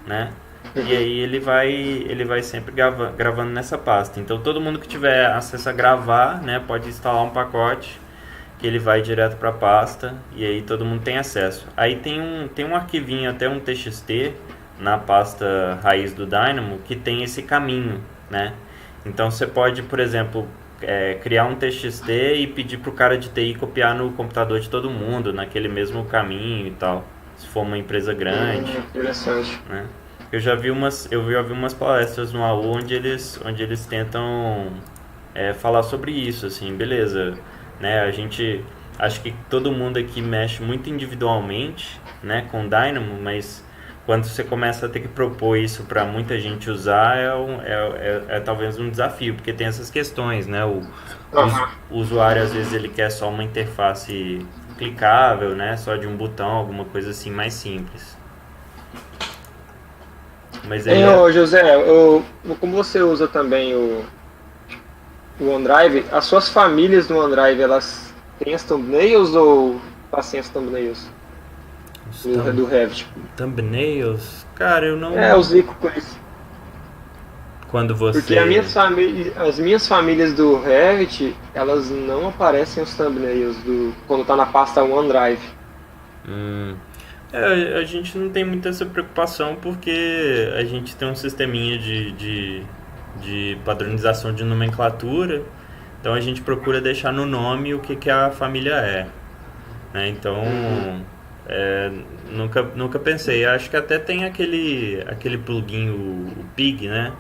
né? E aí ele vai sempre gravando nessa pasta. Então todo mundo que tiver acesso a gravar, né, pode instalar um pacote que ele vai direto para a pasta e aí todo mundo tem acesso. Aí tem um arquivinho, até um TXT na pasta raiz do Dynamo que tem esse caminho, né? Então você pode, por exemplo, criar um TXT e pedir para o cara de TI copiar no computador de todo mundo, naquele mesmo caminho e tal, se for uma empresa grande. Interessante. Né? Eu já vi umas palestras no AU onde eles tentam falar sobre isso, assim, beleza, né? A gente, acho que todo mundo aqui mexe muito individualmente, né, com Dynamo, mas quando você começa a ter que propor isso para muita gente usar, é talvez um desafio, porque tem essas questões, né? O usuário, às vezes, ele quer só uma interface clicável, né? Só de um botão, alguma coisa assim mais simples. Mas José, como você usa também o OneDrive, as suas famílias no OneDrive, elas têm as thumbnails ou passem as thumbnails? Do Revit. Thumbnails? Cara, eu não... os ícones. Quando você... Porque as minhas famílias do Revit, elas não aparecem os thumbnails quando tá na pasta OneDrive. A gente não tem muita essa preocupação porque a gente tem um sisteminha de padronização de nomenclatura, então a gente procura deixar no nome o que a família é, né? Então... nunca pensei. Acho que até tem aquele plugin, o PIG, né?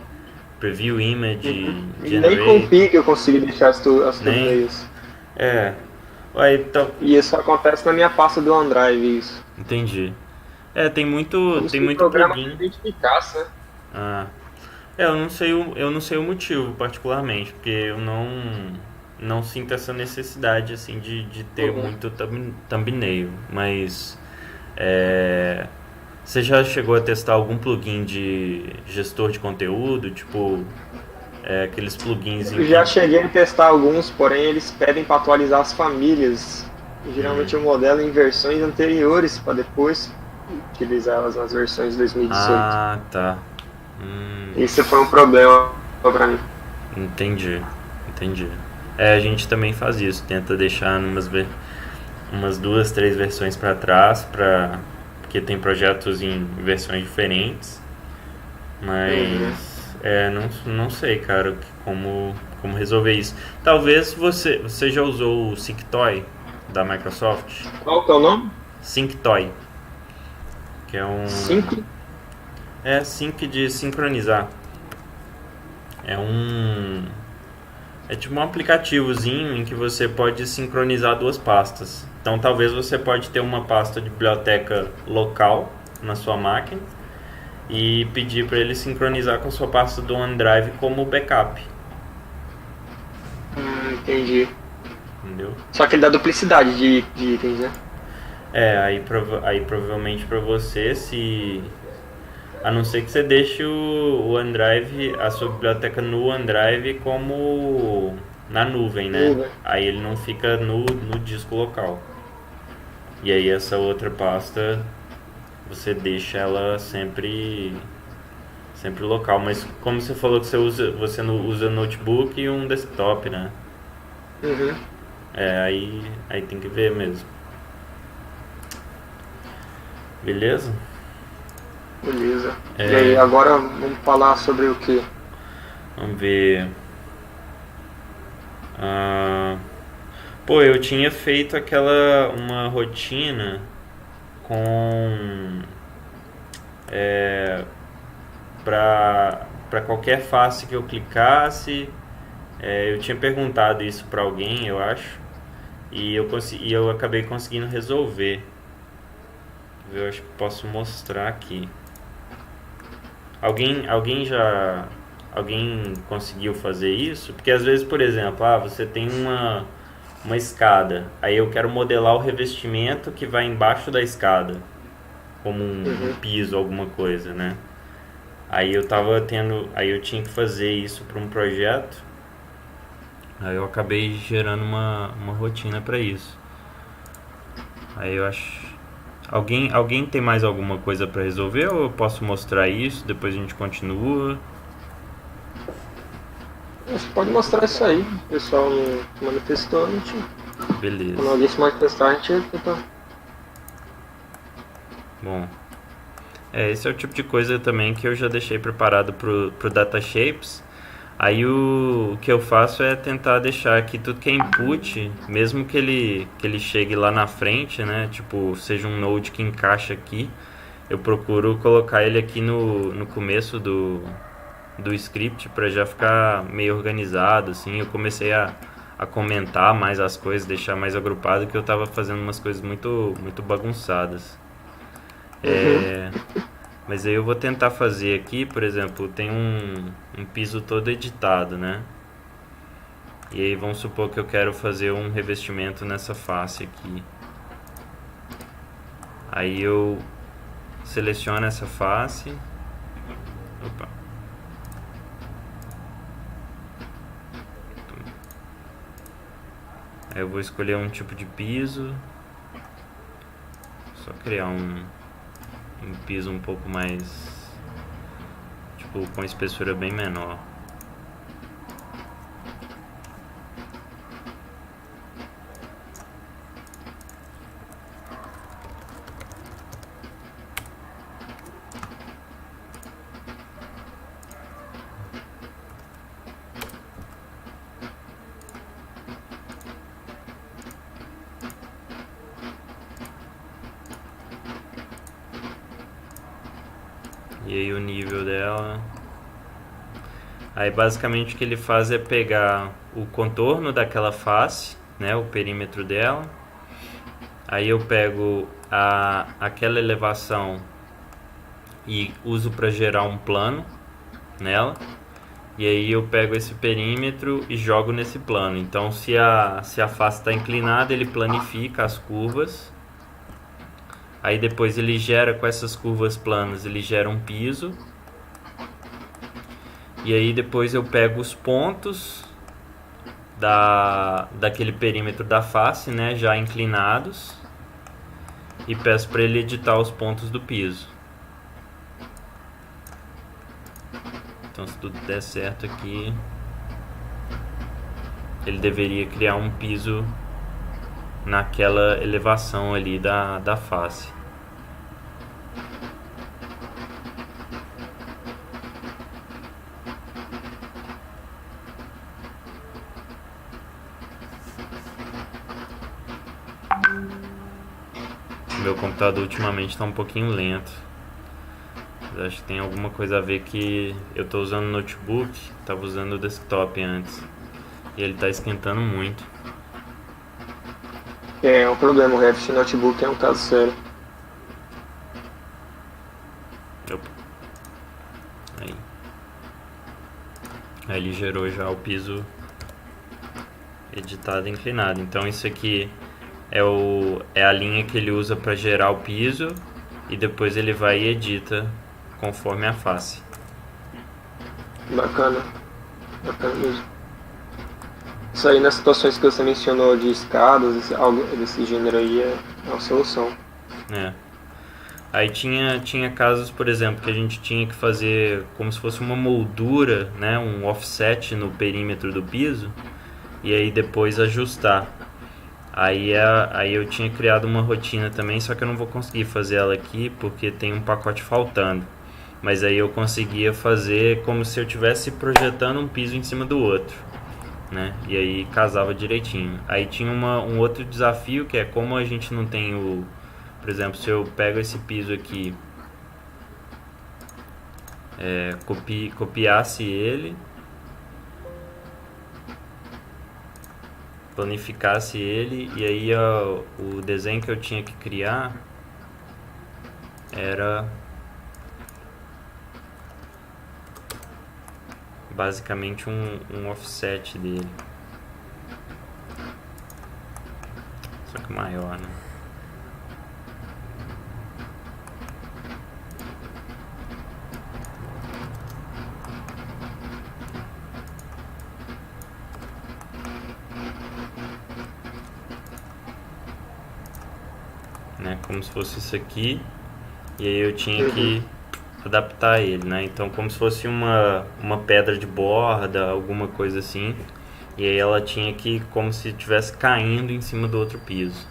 Preview Image Generate. Nem com o PIG eu consigo deixar as thumbnails. Então... E isso acontece na minha pasta do OneDrive, isso. Entendi. Tem muito plugin. Né? Eu não sei o motivo particularmente, porque eu não sinto essa necessidade assim de ter muito thumbnail, mas você já chegou a testar algum plugin de gestor de conteúdo, tipo aqueles plugins? Eu já cheguei a testar alguns, porém eles pedem para atualizar as famílias. Geralmente eu modelo em versões anteriores para depois utilizar elas nas versões de 2018. Ah, tá. Esse foi um problema para mim. Entendi. A gente também faz isso, tenta deixar umas 2, 3 versões para trás, porque tem projetos em versões diferentes, mas não sei, cara, como resolver isso. Talvez você já usou o SyncToy da Microsoft? Qual que é o nome? SyncToy, que é um... Sync? Sync de sincronizar. É tipo um aplicativozinho em que você pode sincronizar 2 pastas. Então talvez você pode ter uma pasta de biblioteca local na sua máquina e pedir para ele sincronizar com a sua pasta do OneDrive como backup. Entendi. Entendeu? Só que ele dá duplicidade de itens, né? Aí provavelmente para você, a não ser que você deixe o OneDrive, a sua biblioteca no OneDrive como na nuvem, né? Aí ele não fica no disco local. E aí essa outra pasta, você deixa ela sempre local. Mas como você falou que você não usa notebook e um desktop, né? Aí tem que ver mesmo. Beleza? Beleza. E aí, agora vamos falar sobre o que? Vamos ver. Eu tinha feito uma rotina com para qualquer face que eu clicasse. Eu tinha perguntado isso para alguém, eu acho, e eu acabei conseguindo resolver. Eu acho que posso mostrar aqui. Alguém conseguiu fazer isso? Porque às vezes, por exemplo, você tem uma escada, aí eu quero modelar o revestimento que vai embaixo da escada, como um piso, alguma coisa, né? Aí eu tinha que fazer isso para um projeto. Aí eu acabei gerando uma rotina para isso. Aí eu acho... Alguém tem mais alguma coisa para resolver ou eu posso mostrar isso, depois a gente continua? Você pode mostrar isso aí, o pessoal não manifestou, a gente Beleza. Quando alguém se manifestar, a gente tenta. Bom, esse é o tipo de coisa também que eu já deixei preparado pro DataShapes. Aí o que eu faço é tentar deixar aqui tudo que é input, mesmo que ele chegue lá na frente, né? Tipo, seja um node que encaixa aqui, eu procuro colocar ele aqui no começo do script para já ficar meio organizado, assim. Eu comecei a comentar mais as coisas, deixar mais agrupado, que eu tava fazendo umas coisas muito bagunçadas. Mas aí eu vou tentar fazer aqui, por exemplo, tem um piso todo editado, né? E aí vamos supor que eu quero fazer um revestimento nessa face aqui. Aí eu seleciono essa face. Opa. Aí eu vou escolher um tipo de piso. Só criar um piso um pouco mais, tipo, com espessura bem menor. E aí o nível dela. Aí basicamente o que ele faz é pegar o contorno daquela face, né, o perímetro dela. Aí eu pego aquela elevação e uso para gerar um plano nela. E aí eu pego esse perímetro e jogo nesse plano. Então se a face está inclinada, ele planifica as curvas. Aí depois ele gera, com essas curvas planas, ele gera um piso. E aí depois eu pego os pontos daquele perímetro da face, né, já inclinados, e peço para ele editar os pontos do piso. Então se tudo der certo aqui, ele deveria criar um piso naquela elevação ali da face. Meu computador ultimamente está um pouquinho lento. Mas acho que tem alguma coisa a ver que eu estou usando o notebook, estava usando o desktop antes, e ele está esquentando muito. É um problema, o Revit Notebook é um caso sério. Opa. Aí ele gerou já o piso editado e inclinado. Então isso aqui é a linha que ele usa para gerar o piso, e depois ele vai e edita conforme a face. Bacana mesmo. Isso aí, nas situações que você mencionou de escadas, algo desse gênero aí, é uma solução. Aí tinha casos, por exemplo, que a gente tinha que fazer como se fosse uma moldura, né, um offset no perímetro do piso, e aí depois ajustar. Aí eu tinha criado uma rotina também, só que eu não vou conseguir fazer ela aqui porque tem um pacote faltando. Mas aí eu conseguia fazer como se eu estivesse projetando um piso em cima do outro, né? E aí casava direitinho. Aí tinha um outro desafio, que é como a gente não tem por exemplo, se eu pego esse piso aqui, copiasse ele, planificasse ele, e aí o desenho que eu tinha que criar era basicamente um offset dele, só que maior, né? Como se fosse isso aqui, e aí eu tinha que adaptar ele, né? Então como se fosse uma pedra de borda, alguma coisa assim, E aí ela tinha que, como se estivesse caindo em cima do outro piso.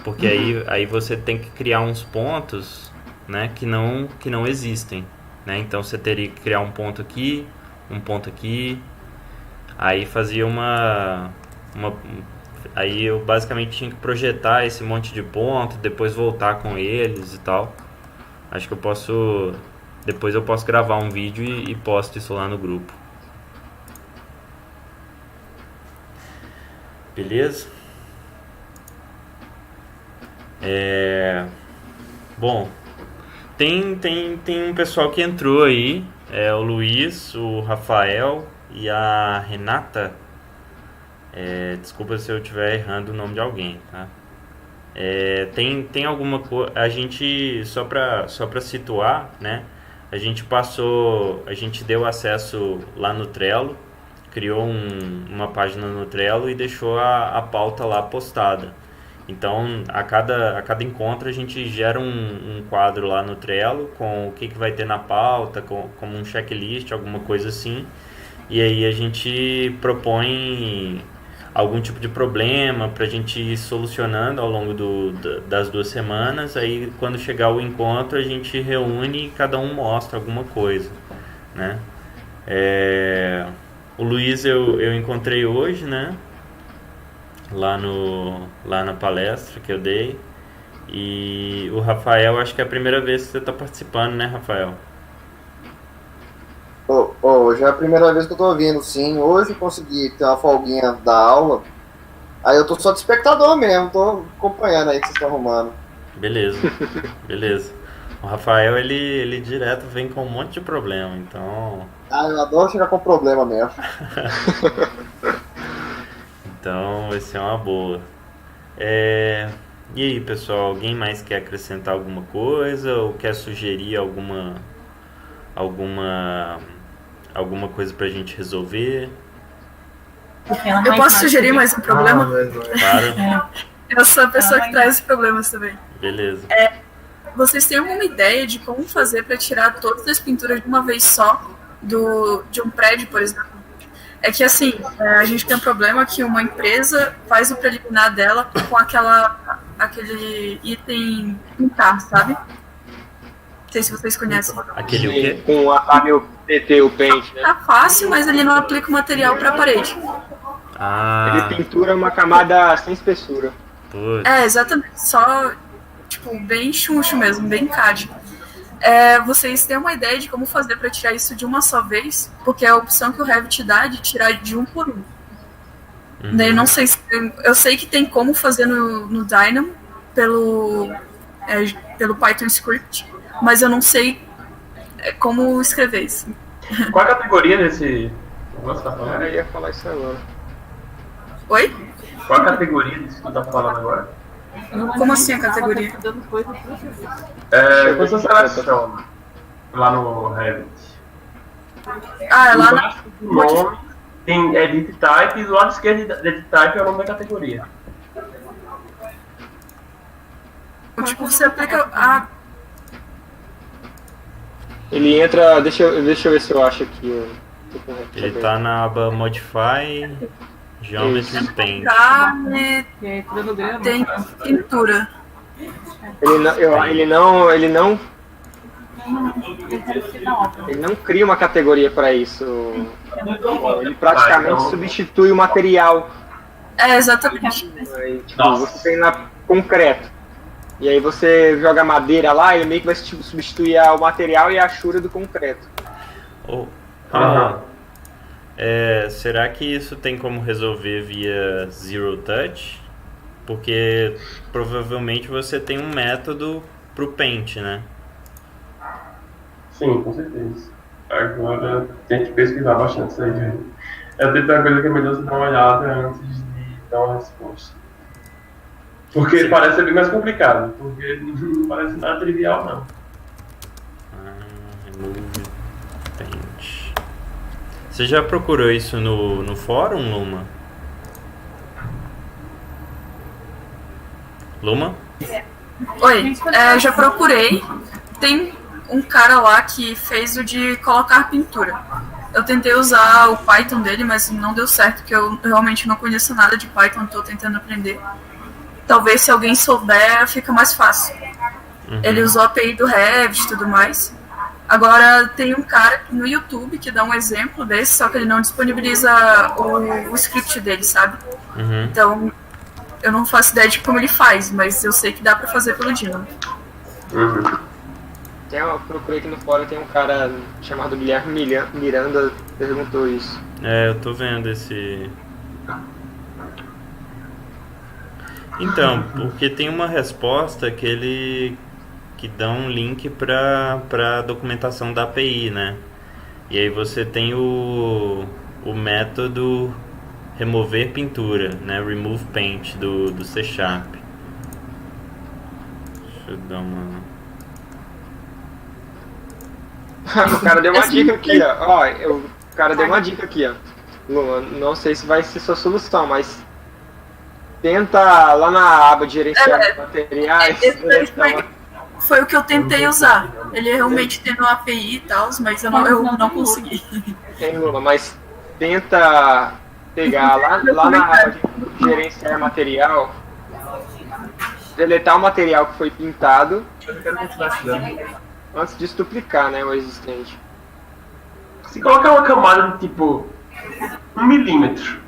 Porque aí você tem que criar uns pontos, né, que não existem, né? Então você teria que criar um ponto aqui. Aí fazia aí eu basicamente tinha que projetar esse monte de ponto, depois voltar com eles e tal. Acho que depois eu posso gravar um vídeo e posto isso lá no grupo. Beleza? Bom, tem um pessoal que entrou aí, o Luiz, o Rafael e a Renata. Desculpa se eu estiver errando o nome de alguém, tá? Tem alguma coisa, a gente, só pra situar, né? A gente deu acesso lá no Trello, criou uma página no Trello e deixou a pauta lá postada. Então, a cada encontro a gente gera um quadro lá no Trello com o que vai ter na pauta, como um checklist, alguma coisa assim. E aí a gente propõe algum tipo de problema para a gente ir solucionando ao longo das 2 semanas. Aí, quando chegar o encontro, a gente reúne e cada um mostra alguma coisa, né? O Luiz eu encontrei hoje, né? Lá na palestra que eu dei. E o Rafael, acho que é a primeira vez que você está participando, né, Rafael? Já é a primeira vez que eu tô vindo, sim. Hoje eu consegui ter uma folguinha da aula. Aí eu tô só de espectador mesmo, tô acompanhando aí o que vocês estão arrumando. Beleza. O Rafael, ele direto vem com um monte de problema, então... Eu adoro chegar com problema mesmo. Então vai ser uma boa. E aí, pessoal, alguém mais quer acrescentar alguma coisa ou quer sugerir alguma coisa pra gente resolver? Eu posso sugerir mais um problema? Claro. Eu sou a pessoa que traz os problemas também. Beleza. Vocês têm alguma ideia de como fazer para tirar todas as pinturas de uma vez só de um prédio, por exemplo? É que assim, a gente tem um problema que uma empresa faz o preliminar dela com aquele item pintar, sabe? Não sei se vocês conhecem. Aquele o quê? Com o Atamil PT, o Paint, né? Tá fácil, mas ele não aplica o material para a parede. Ele pintura uma camada sem espessura. Putz. Exatamente. Só, tipo, bem chuncho mesmo, bem CAD. Vocês têm uma ideia de como fazer para tirar isso de uma só vez? Porque é a opção que o Revit dá de tirar de um por um. Daí eu não sei se... Eu sei que tem como fazer no Dynamo pelo Python Script, mas eu não sei como escrever isso. Qual a categoria desse negócio que tá falando? Eu ia falar isso agora. Oi? Qual a categoria disso que tu tá falando agora? Como assim a categoria? Quando você seleciona lá no Revit. É lá Embaixo do nome tem Edit Type e do lado esquerdo de Edit Type é o nome da categoria. Tipo, você aplica Ele entra... Deixa eu ver se eu acho aqui. Ele tá na aba Modify Geometry Paint. carne, tem pintura. Ele não cria uma categoria para isso. Ele praticamente substitui o material. Exatamente. Você tem lá concreto. E aí você joga madeira lá, ele meio que vai substituir o material e a achura do concreto. Será que isso tem como resolver via Zero Touch? Porque provavelmente você tem um método pro Paint, né? Sim, com certeza. Agora tem que pesquisar bastante isso aí, velho. Tem uma coisa que é melhor você dar uma olhada antes de dar uma resposta. Porque parece ser bem mais complicado, porque não parece nada trivial, não. Remove Paint. Você já procurou isso no fórum, Luma? Luma? Oi, já procurei. Tem um cara lá que fez o de colocar pintura. Eu tentei usar o Python dele, mas não deu certo, porque eu realmente não conheço nada de Python, estou tentando aprender. Talvez se alguém souber, fica mais fácil. Ele usou a API do Revit e tudo mais. Agora tem um cara no YouTube que dá um exemplo desse, só que ele não disponibiliza o script dele, sabe? Então, eu não faço ideia de como ele faz, mas eu sei que dá pra fazer pelo Dynamo. Eu procurei aqui no fórum, tem um cara chamado Guilherme Miranda perguntou isso. Eu tô vendo esse... Então, porque tem uma resposta que dá um link para documentação da API, né? E aí você tem o método remover pintura, né? Remove paint do C#. Deixa eu dar uma... O cara deu uma dica aqui, ó. O cara deu uma dica aqui, ó. Luma, não sei se vai ser sua solução, mas tenta lá na aba de gerenciar materiais. Foi o que eu tentei usar. Ele realmente tem uma API e tal, mas eu não consegui. Tem, Luma, mas tenta pegar lá na aba de gerenciar material, deletar o material que foi pintado antes de duplicar, né, o existente. Se colocar uma camada de tipo 1 milímetro,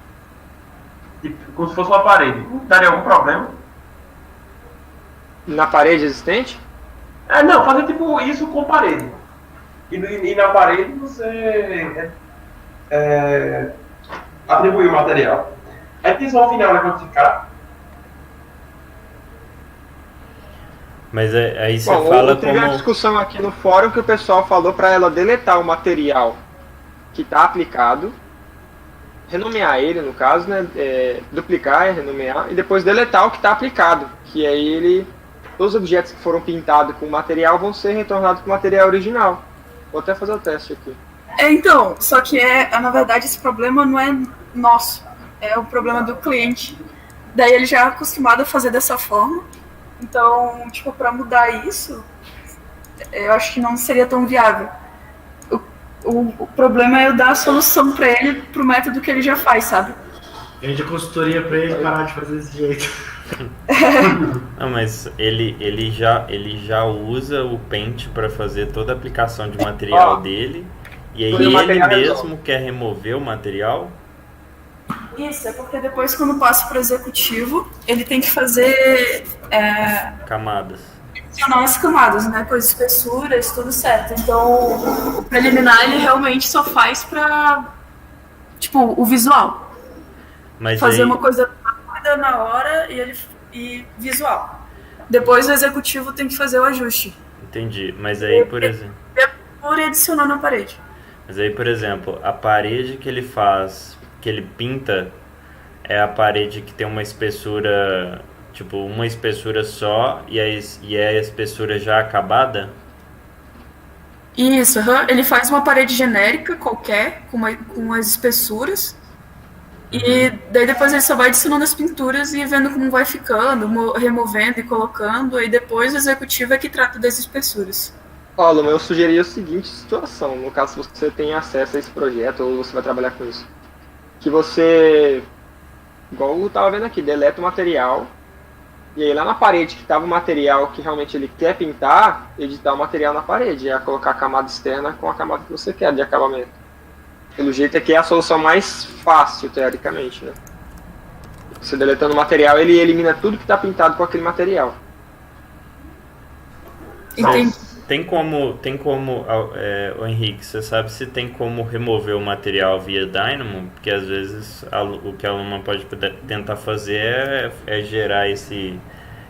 tipo, como se fosse uma parede, daria algum problema? Na parede existente? Não, fazer tipo isso com parede. E na parede você atribuir o material. Aí tem só o final, né, quando ficar. Mas aí você Bom, fala teve uma discussão aqui no fórum que o pessoal falou para ela deletar o material que está aplicado, renomear ele, no caso, né, duplicar, renomear, e depois deletar o que está aplicado, que aí todos os objetos que foram pintados com o material vão ser retornados com o material original. Vou até fazer o teste aqui. Então, só que na verdade esse problema não é nosso, é o problema do cliente. Daí ele já é acostumado a fazer dessa forma. Então, tipo, para mudar isso, eu acho que não seria tão viável. O problema é eu dar a solução para ele pro método que ele já faz, sabe? Vende a consultoria para ele parar de fazer desse jeito. Não, mas ele já usa o Paint para fazer toda a aplicação de material dele. E aí ele mesmo quer remover o material? Isso, é porque depois quando passa para o executivo, ele tem que fazer... Camadas. Adicionar as camadas, né? Com as espessuras, tudo certo. Então, o preliminar ele realmente só faz para, tipo, o visual. Mas fazer aí... uma coisa rápida na hora e visual. Depois o executivo tem que fazer o ajuste. Entendi, mas aí, por exemplo... Por adicionar na parede. Mas aí, por exemplo, a parede que ele faz, que ele pinta, é a parede que tem uma espessura, tipo, uma espessura só e é a espessura já acabada? Isso, ele faz uma parede genérica qualquer, com as espessuras, e daí depois ele só vai adicionando as pinturas e vendo como vai ficando, removendo e colocando, e depois o executivo é que trata das espessuras. Luma, eu sugeriria a seguinte situação, no caso se você tem acesso a esse projeto ou você vai trabalhar com isso, que você, igual eu estava vendo aqui, deleta o material, e aí lá na parede que estava o material que realmente ele quer pintar, editar o material na parede, é colocar a camada externa com a camada que você quer de acabamento. Pelo jeito aqui é a solução mais fácil, teoricamente, né? Você deletando o material, ele elimina tudo que está pintado com aquele material. Entendi. Tem como o Henrique, você sabe se tem como remover o material via Dynamo? Porque às vezes o que a Luma pode tentar fazer é gerar esse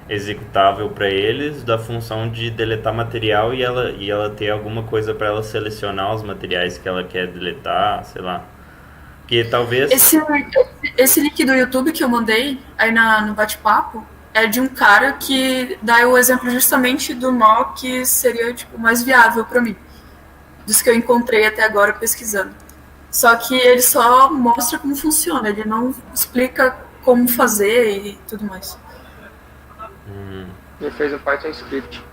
executável para eles da função de deletar material e ela ter alguma coisa para ela selecionar os materiais que ela quer deletar, sei lá. Porque talvez... Esse link do YouTube que eu mandei aí no bate-papo é de um cara que dá o exemplo justamente do nó que seria tipo, mais viável para mim, dos que eu encontrei até agora pesquisando. Só que ele só mostra como funciona, ele não explica como fazer e tudo mais. Ele fez um Python script.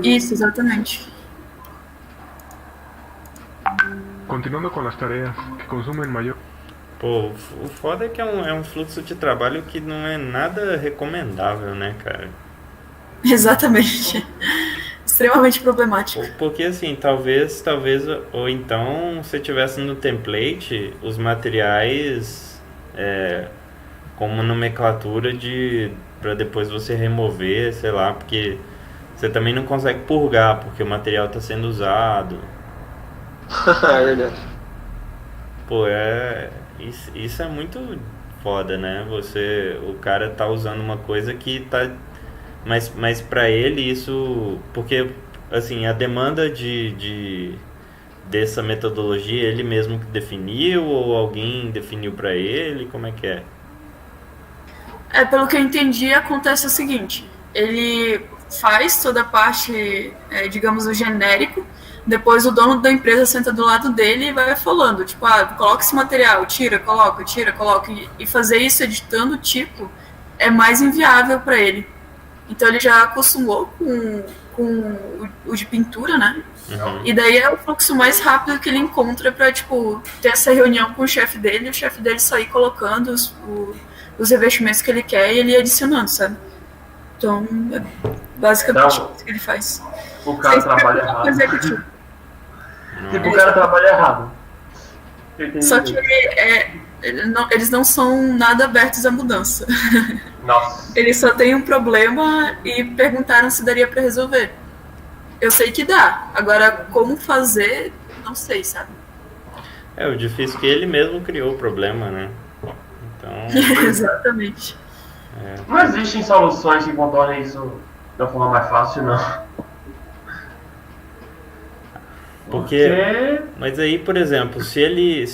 Isso, exatamente. continuando con las tareas que consumen mayor. Pô, o foda é que é um fluxo de trabalho que não é nada recomendável, né, cara? Exatamente. Extremamente problemático. Porque assim, talvez, ou então se tivesse no template os materiais como nomenclatura para depois você remover, sei lá, porque você também não consegue purgar, porque o material está sendo usado. É verdade. Pô, isso é muito foda, né? O cara tá usando uma coisa que tá, mas para ele isso, porque assim, a demanda dessa metodologia ele mesmo que definiu ou alguém definiu para ele, como é que é? Pelo que eu entendi, acontece o seguinte: ele faz toda a parte, digamos, o genérico. Depois o dono da empresa senta do lado dele e vai falando, tipo, coloca esse material, tira, coloca. E fazer isso editando o tipo é mais inviável para ele. Então ele já acostumou com o de pintura, né? Uhum. E daí é o fluxo mais rápido que ele encontra para, tipo, ter essa reunião com o chefe dele e o chefe dele sair colocando os revestimentos que ele quer e ele adicionando, sabe? Então, é basicamente Então, isso que ele faz. O cara trabalha errado. Executivo. Tipo, o cara trabalha errado. Só que eles não são nada abertos à mudança. Nossa. Eles só têm um problema e perguntaram se daria pra resolver. Eu sei que dá. Agora, como fazer, não sei, sabe? O difícil é que ele mesmo criou o problema, né? Então... Exatamente. Não existem soluções que contornem isso de uma forma mais fácil, não. Porque, mas aí, por exemplo, se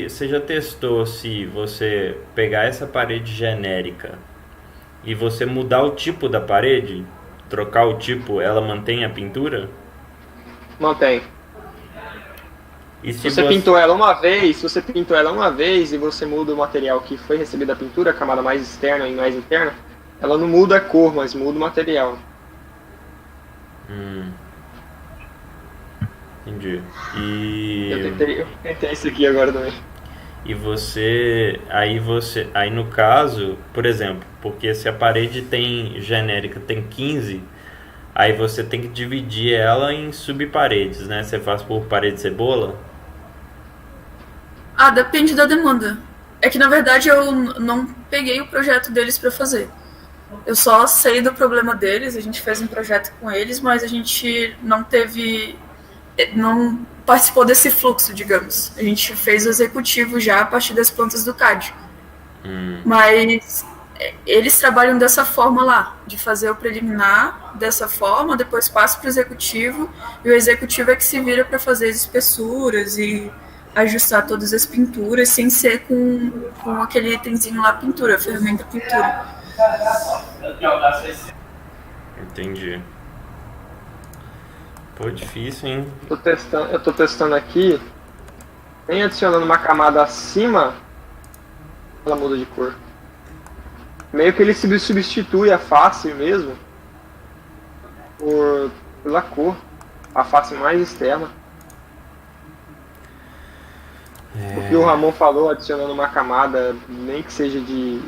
você já testou se você pegar essa parede genérica e você mudar o tipo da parede, trocar o tipo, ela mantém a pintura? Mantém. E se você pintou ela uma vez, e você muda o material que foi recebido da pintura, a camada mais externa e mais interna, ela não muda a cor, mas muda o material. Entendi. Eu tentei isso aqui agora também. E aí no caso, por exemplo, porque se a parede genérica tem 15, aí você tem que dividir ela em subparedes, né? Você faz por parede cebola? Depende da demanda. É que na verdade eu não peguei o projeto deles para fazer. Eu só sei do problema deles, a gente fez um projeto com eles, mas a gente não participou desse fluxo, digamos. A gente fez o executivo já a partir das plantas do CAD. Mas eles trabalham dessa forma lá, de fazer o preliminar dessa forma, depois passa para o executivo, e o executivo é que se vira para fazer as espessuras e ajustar todas as pinturas, sem ser com aquele itemzinho lá, pintura, ferramenta pintura. Entendi. Pô, difícil, hein? Eu tô testando aqui, nem adicionando uma camada acima, ela muda de cor. Meio que ele substitui a face mesmo pela cor, a face mais externa. O que o Ramon falou, adicionando uma camada, nem que seja de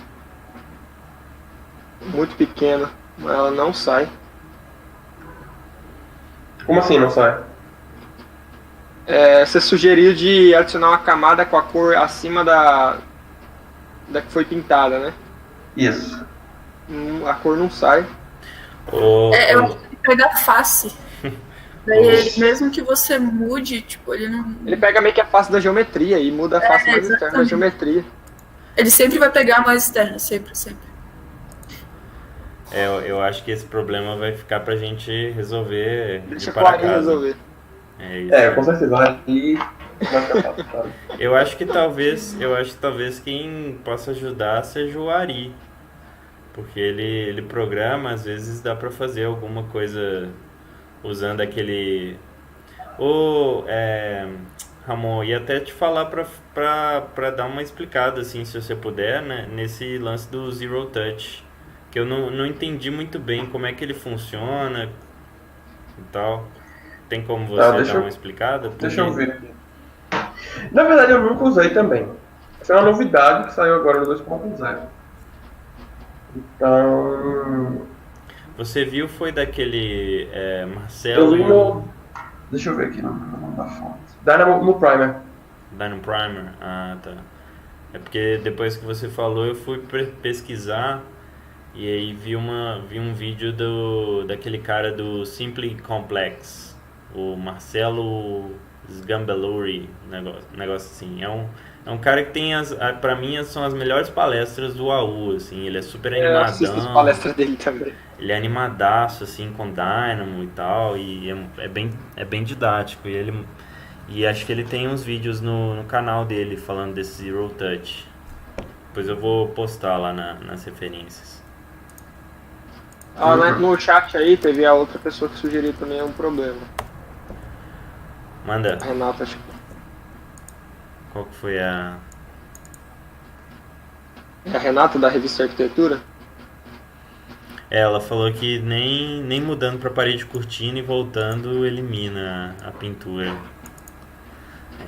muito pequena, ela não sai. Como assim não sai? Você sugeriu de adicionar uma camada com a cor acima da que foi pintada, né? Isso. A cor não sai. Eu acho que pega a face. Daí, mesmo que você mude, tipo, ele não... Ele pega meio que a face da geometria e muda a face mais externa da geometria. Ele sempre vai pegar a mais externa, sempre. Eu acho que esse problema vai ficar pra gente resolver. Deixa o Ari resolver. É isso. Com certeza. E vai ficar fácil, sabe? Eu acho que talvez quem possa ajudar seja o Ari. Porque ele programa, às vezes dá pra fazer alguma coisa usando aquele... Ramon, ia até te falar pra dar uma explicada, assim, se você puder, né, nesse lance do Zero Touch. Que eu não entendi muito bem como é que ele funciona e tal. Tem como você dar uma explicada? Deixa eu ver. Na verdade, eu nunca usei também. Essa é uma novidade que saiu agora no 2.0. Então... Você viu, foi daquele Eu Marcelo vi no... Deixa eu ver aqui no da fonte. Dá no Primer. Dino Primer? Ah, tá. É porque depois que você falou, eu fui pesquisar e aí vi um vídeo daquele cara do Simply Complex, o Marcelo Sgambelluri, negócio assim. É um cara que tem pra mim são as melhores palestras do AU, assim. Ele é super Eu assisto as animadão. palestras dele também. Ele é animadaço, assim, com Dynamo e tal, e é bem didático. E acho que ele tem uns vídeos no canal dele falando desse Zero Touch. Depois eu vou postar lá nas referências. No chat aí teve a outra pessoa que sugeriu também um problema. Manda, A Renata, acho que. qual que foi a... É a Renata da revista Arquitetura? Ela falou que nem mudando pra parede cortina e voltando elimina a pintura.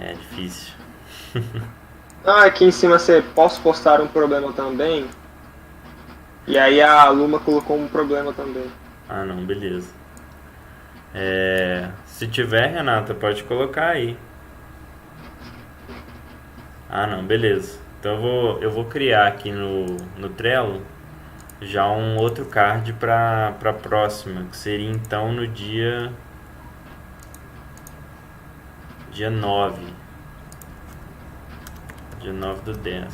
É difícil. Aqui em cima você posso postar um problema também. E aí a Luma colocou um problema também. Ah não, beleza. Se tiver, Renata, pode colocar aí. Ah não, beleza. Então eu vou criar aqui no Trello já um outro card pra próxima, que seria então no dia 9. Dia 9/10.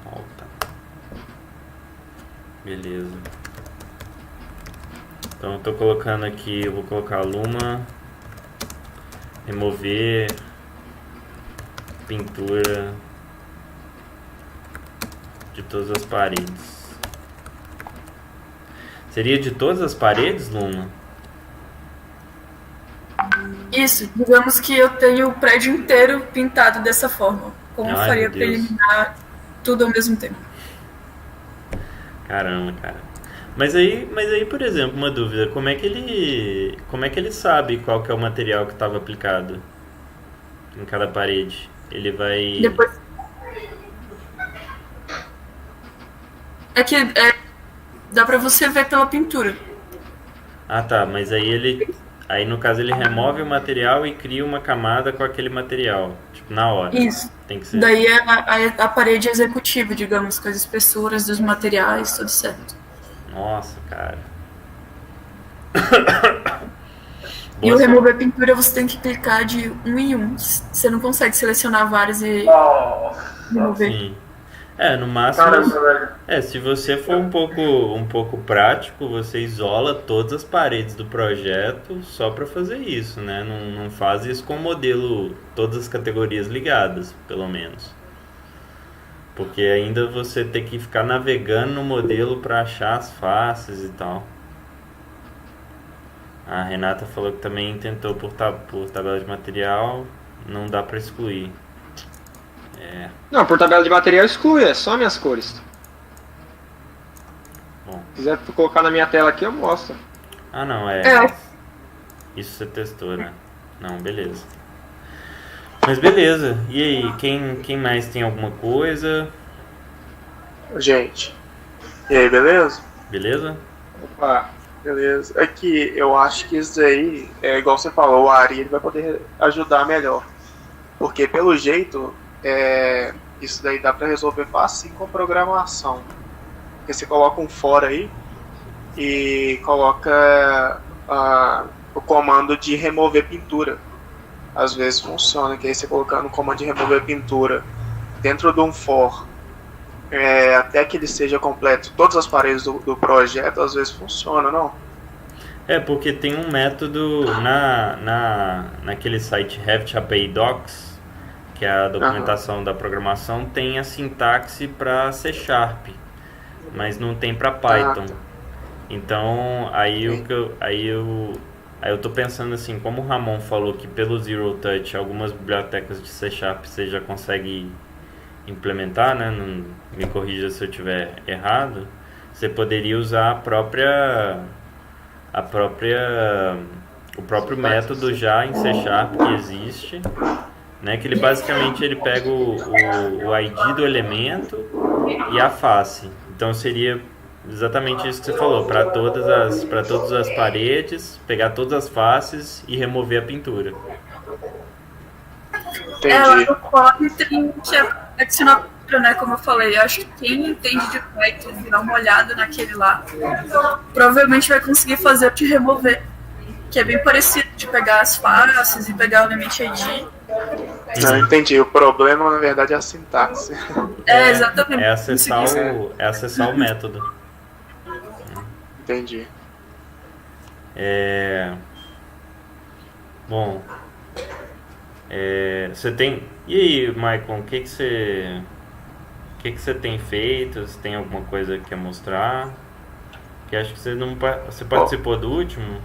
Volta. Beleza. Então eu tô colocando aqui, eu vou colocar Luma, remover pintura de todas as paredes. Seria de todas as paredes, Luma? Isso, digamos que eu tenho o prédio inteiro pintado dessa forma. Como eu Ai, faria meu para Deus. eliminar tudo ao mesmo tempo? Caramba, cara. Mas aí, por exemplo, uma dúvida, como é que ele sabe qual que é o material que estava aplicado em cada parede? Ele vai... Depois. É que dá pra você ver pela pintura. Ah, tá, mas aí no caso ele remove o material e cria uma camada com aquele material, tipo, na hora. Isso. Tem que ser. Daí é a parede executiva, digamos, com as espessuras dos materiais, tudo certo. Nossa, cara. E o Boa sorte. remover pintura você tem que clicar de um em um. Você não consegue selecionar vários e remover. Sim. No máximo. Caramba, velho. Se você for um pouco prático, você isola todas as paredes do projeto só para fazer isso, né? Não faz isso com o modelo, todas as categorias ligadas, pelo menos. Porque ainda você tem que ficar navegando no modelo para achar as faces e tal. A Renata falou que também tentou por tabela de material, não dá para excluir. Não, por tabela de material exclui, é só minhas cores. Bom. Se quiser colocar na minha tela aqui, eu mostro. Ah, não, É. Isso você testou, né? Não, beleza. Mas beleza. E aí, quem mais tem alguma coisa? Gente, e aí, beleza? Beleza? Opa, Beleza. É que eu acho que isso aí, igual você falou, o Ari ele vai poder ajudar melhor. Porque pelo jeito, isso daí dá pra resolver fácil com programação. Porque você coloca um for aí e coloca o comando de remover pintura. Às vezes funciona, que aí você colocando o comando de remover pintura dentro de um for, até que ele seja completo todas as paredes do projeto, às vezes funciona, não? Porque tem um método naquele site Have2Pay Docs, que é a documentação da programação, tem a sintaxe para C#, mas não tem para Python. Então, aí eu tô pensando assim, como o Ramon falou que pelo Zero Touch algumas bibliotecas de C# você já consegue implementar, né? Não me corrija se eu estiver errado. Você poderia usar o próprio método já em C# que existe, né, que ele basicamente ele pega o ID do elemento e a face. Então seria exatamente isso que você falou, para todas as paredes, pegar todas as faces e remover a pintura. Ela Entendi. no core tem que adicionar, né? Como eu falei, eu acho que quem entende de Python e dar uma olhada naquele lá, provavelmente vai conseguir fazer o de remover, que é bem parecido de pegar as faces e pegar o Element ID. Não, entendi. O problema, na verdade, é a sintaxe. Exatamente. É acessar o método. Entendi. Bom, você tem... E aí, Maicon, o que você tem feito? Você tem alguma coisa que quer mostrar? Que acho que você participou do último?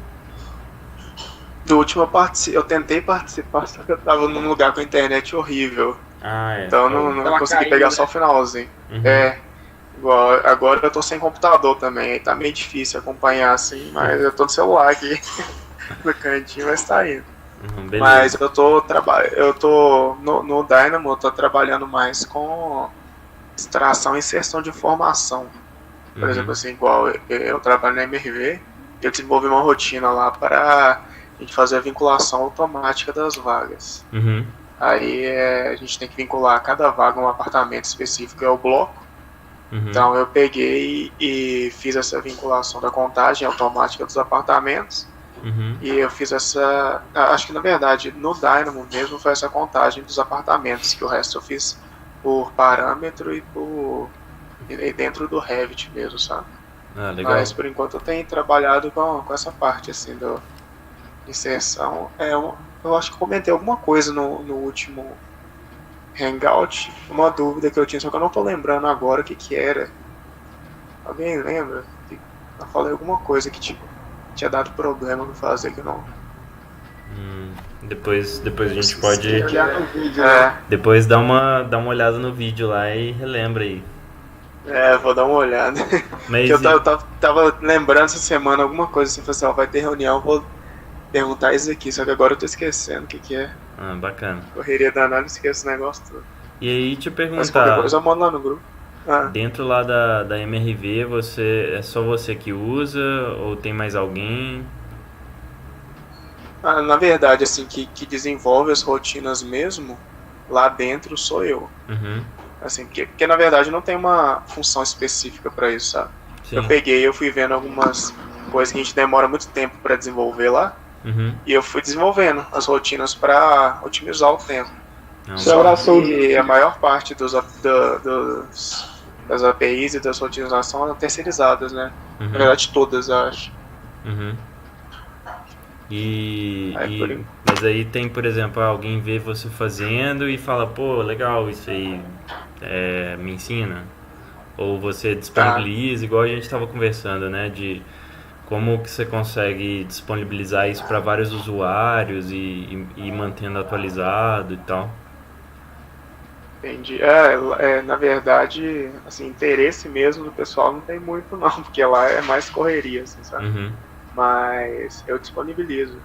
Do último eu tentei participar, só que eu tava num lugar com a internet horrível. Então não consegui pegar só o finalzinho. Uhum. Igual, agora eu tô sem computador também, aí tá meio difícil acompanhar assim, mas eu tô no celular aqui no cantinho, mas tá indo. Mas eu tô no Dynamo, eu tô trabalhando mais com extração e inserção de informação. Por exemplo, assim, igual eu trabalho na MRV, eu desenvolvi uma rotina lá para a gente fazer a vinculação automática das vagas. Uhum. Aí a gente tem que vincular cada vaga a um apartamento específico, é o bloco. Uhum. Então eu peguei e fiz essa vinculação da contagem automática dos apartamentos. Uhum. E eu fiz acho que na verdade no Dynamo mesmo foi essa contagem dos apartamentos, que o resto eu fiz por parâmetro e dentro do Revit mesmo, sabe? Legal. Mas por enquanto eu tenho trabalhado com essa parte assim do inserção. Eu acho que eu comentei alguma coisa no último Hangout, uma dúvida que eu tinha, só que eu não tô lembrando agora o que era. Alguém lembra? Eu falei alguma coisa que tinha dado problema no fazer que não. Depois a gente pode Olhar no vídeo, depois dar uma olhada no vídeo lá e relembra aí. Vou dar uma olhada. Mas eu tava lembrando essa semana alguma coisa assim, falei assim, vai ter reunião, vou perguntar isso aqui, só que agora eu tô esquecendo o que é. Bacana. Correria danada, esqueço esse negócio todo. E aí te Mas qualquer perguntar, coisa eu mando lá no grupo. dentro lá da MRV, é só você que usa ou tem mais alguém? Na verdade, assim, que desenvolve as rotinas mesmo, lá dentro sou eu. Uhum. Assim, porque na verdade não tem uma função específica para isso, sabe? Sim. Eu fui vendo algumas coisas que a gente demora muito tempo para desenvolver lá, Uhum. e eu fui desenvolvendo as rotinas para otimizar o tempo. Só que a maior parte das APIs e das rotinas são terceirizadas, né? Uhum. Na verdade todas, eu acho. Uhum. Aí, mas aí tem, por exemplo, alguém vê você fazendo e fala, pô, legal, isso aí me ensina. Ou você disponibiliza, igual a gente estava conversando, né, de como que você consegue disponibilizar isso para vários usuários e ir mantendo atualizado e tal. Entendi. Na verdade, assim, interesse mesmo do pessoal não tem muito não, porque lá é mais correria, assim, sabe? Uhum. Mas eu disponibilizo.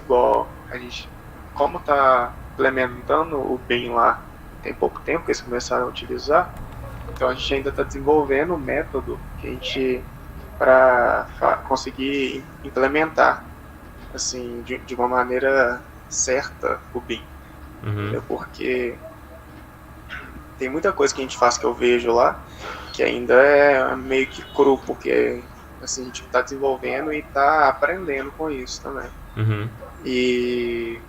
Igual a gente, como tá implementando o BIM lá, tem pouco tempo que eles começaram a utilizar, então a gente ainda está desenvolvendo um método que a gente para conseguir implementar assim de uma maneira certa o BIM. Uhum. Porque tem muita coisa que a gente faz que eu vejo lá que ainda é meio que cru, porque assim, a gente está desenvolvendo e está aprendendo com isso também. Uhum. E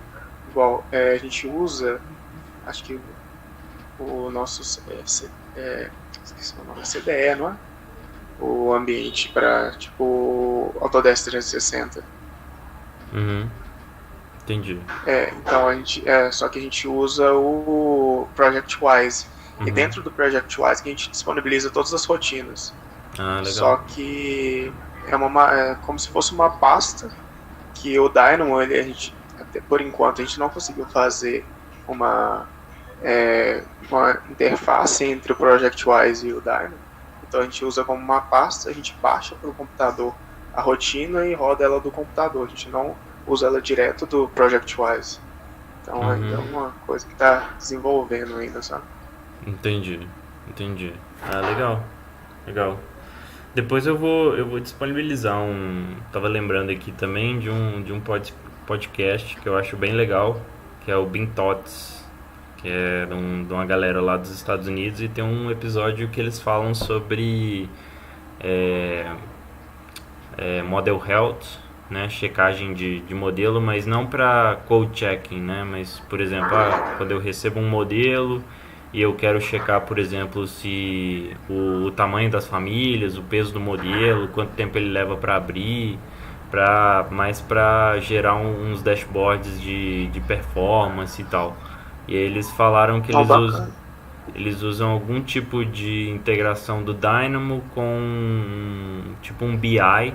igual a gente usa, acho que o nosso esqueci o nome, CDE, não é? O ambiente para tipo Autodesk 360. Uhum. Entendi. Então a gente só que a gente usa o ProjectWise. Uhum. E dentro do ProjectWise que a gente disponibiliza todas as rotinas. Legal. Só que é como se fosse uma pasta que o Dynamo, a gente, até por enquanto, a gente não conseguiu fazer uma interface entre o ProjectWise e o Dynamo. Então a gente usa como uma pasta, a gente baixa para o computador a rotina e roda ela do computador. A gente não usa ela direto do ProjectWise. Então ainda é uma coisa que está desenvolvendo ainda, sabe? Entendi. Ah, legal. Depois eu vou disponibilizar tava lembrando aqui também de um podcast que eu acho bem legal, que é o Bean Thoughts, que é de uma galera lá dos Estados Unidos, e tem um episódio que eles falam sobre model health, né, checagem de modelo, mas não para code checking, né, mas por exemplo, quando eu recebo um modelo e eu quero checar, por exemplo, se o tamanho das famílias, o peso do modelo, quanto tempo ele leva para abrir, mais para gerar uns dashboards de performance e tal. E aí eles falaram que eles usam algum tipo de integração do Dynamo com tipo um BI,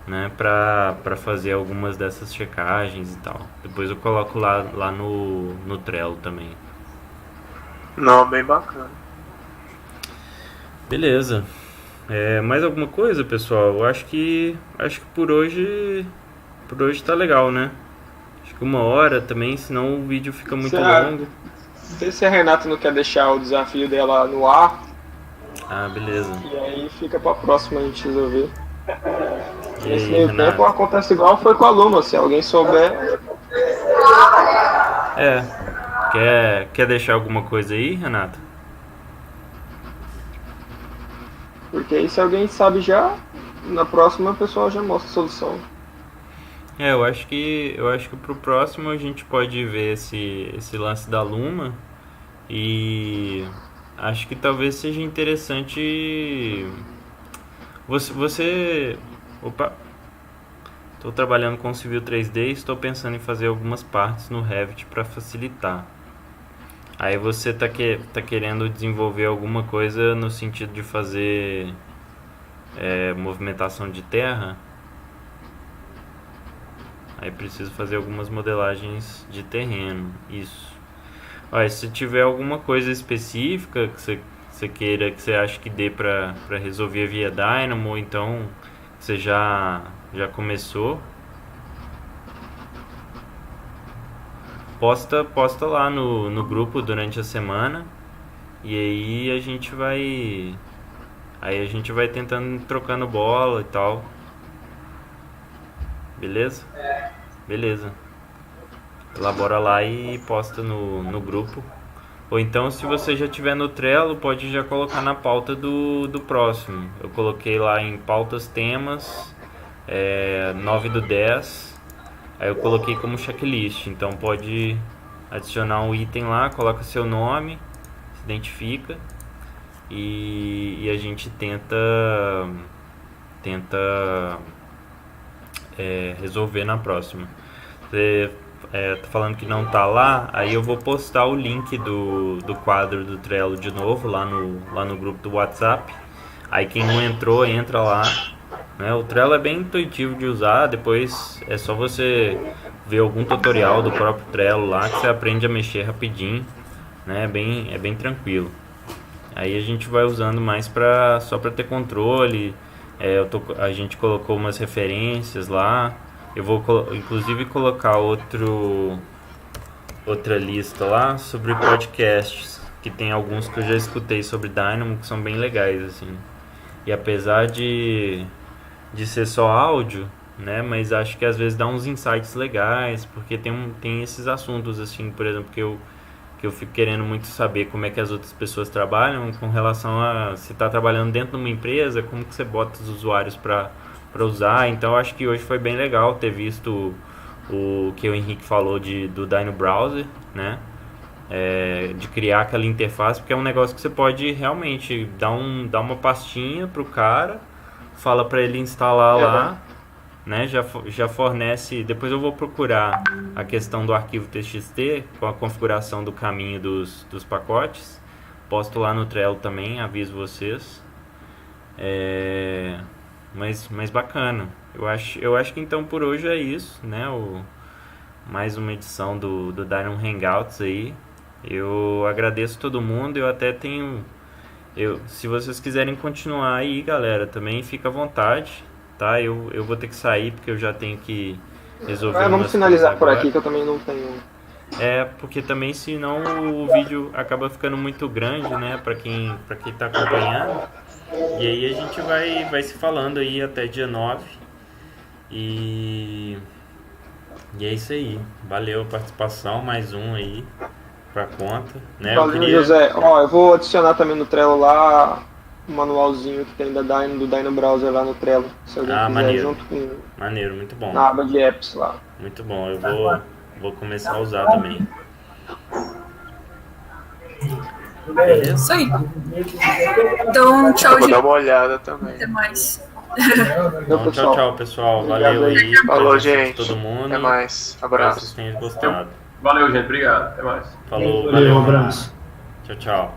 né, para fazer algumas dessas checagens e tal. Depois eu coloco lá no Trello também. Não, bem bacana. Beleza. Mais alguma coisa, pessoal? Eu acho que por hoje tá legal, né? Acho que 1 hora também, senão o vídeo fica muito longo. Não sei se a Renata não quer deixar o desafio dela no ar. Ah, beleza. E aí fica pra próxima a gente resolver. E Nesse aí, meio Renato? tempo acontece igual foi com a Luma, se alguém souber. Quer deixar alguma coisa aí, Renato? Porque aí se alguém sabe já, na próxima o pessoal já mostra a solução. Eu acho que pro próximo a gente pode ver esse lance da Luma, e acho que talvez seja interessante você opa, estou trabalhando com Civil 3D e estou pensando em fazer algumas partes no Revit para facilitar. Aí você tá querendo desenvolver alguma coisa no sentido de fazer movimentação de terra. Aí preciso fazer algumas modelagens de terreno. Isso. Olha, se tiver alguma coisa específica que você queira, que você acha que dê para resolver via Dynamo, ou então você já começou, posta lá no grupo durante a semana, e aí a gente vai tentando, trocando bola e tal. Beleza? Beleza. Elabora lá e posta no grupo. Ou então, se você já tiver no Trello, pode já colocar na pauta do próximo. Eu coloquei lá em pautas temas 9/10. Aí eu coloquei como checklist. Então pode adicionar um item lá, coloca seu nome, se identifica, e a gente tenta resolver na próxima. Você tá falando que não tá lá, aí eu vou postar o link do quadro do Trello de novo lá no grupo do WhatsApp. Aí quem não entrou, entra lá, né? O Trello é bem intuitivo de usar, depois é só você ver algum tutorial do próprio Trello lá que você aprende a mexer rapidinho, né? É bem tranquilo. Aí a gente vai usando mais só para ter controle. A gente colocou umas referências lá. Eu vou inclusive colocar outra lista lá sobre podcasts, que tem alguns que eu já escutei sobre Dynamo que são bem legais, assim. E apesar de ser só áudio, né, mas acho que às vezes dá uns insights legais, porque tem esses assuntos, assim, por exemplo, que eu fico querendo muito saber como é que as outras pessoas trabalham com relação a se está trabalhando dentro de uma empresa, como que você bota os usuários para usar. Então acho que hoje foi bem legal ter visto o que o Henrique falou do Dino Browser, né? De criar aquela interface, porque é um negócio que você pode realmente dar uma pastinha pro cara, fala para ele instalar lá, né? Já fornece. Depois eu vou procurar a questão do arquivo TXT com a configuração do caminho dos pacotes, posto lá no Trello também, aviso vocês. Mas bacana. Eu acho que então por hoje é isso, né? Mais uma edição do Dynamo Hangouts aí. Eu agradeço todo mundo. Eu até tenho... se vocês quiserem continuar aí, galera, também fica à vontade, tá? Eu vou ter que sair porque eu já tenho que resolver Vamos umas finalizar coisas por agora. aqui que eu também não tenho. Porque também senão o vídeo acaba ficando muito grande, né, pra quem tá acompanhando. E aí a gente vai se falando aí até dia 9. E é isso aí. Valeu a participação, mais um aí pra conta, né? Valeu, José. Ó, eu vou adicionar também no Trello lá o manualzinho que tem do Dino Browser lá no Trello. Se alguém quiser, maneiro. junto com Maneiro, muito bom. na aba de apps lá. Muito bom, eu vou começar a usar também. Beleza? Isso aí. Então, tchau, Vou dar gente. uma olhada também. Até mais. Então, tchau, pessoal. Obrigado Valeu aí. aí. Falou, presença de gente. todo mundo. Até mais. Espero que Abraço. vocês tenham gostado. Valeu, gente. Obrigado. Até mais. Falou, Valeu, um abraço. Tchau, tchau.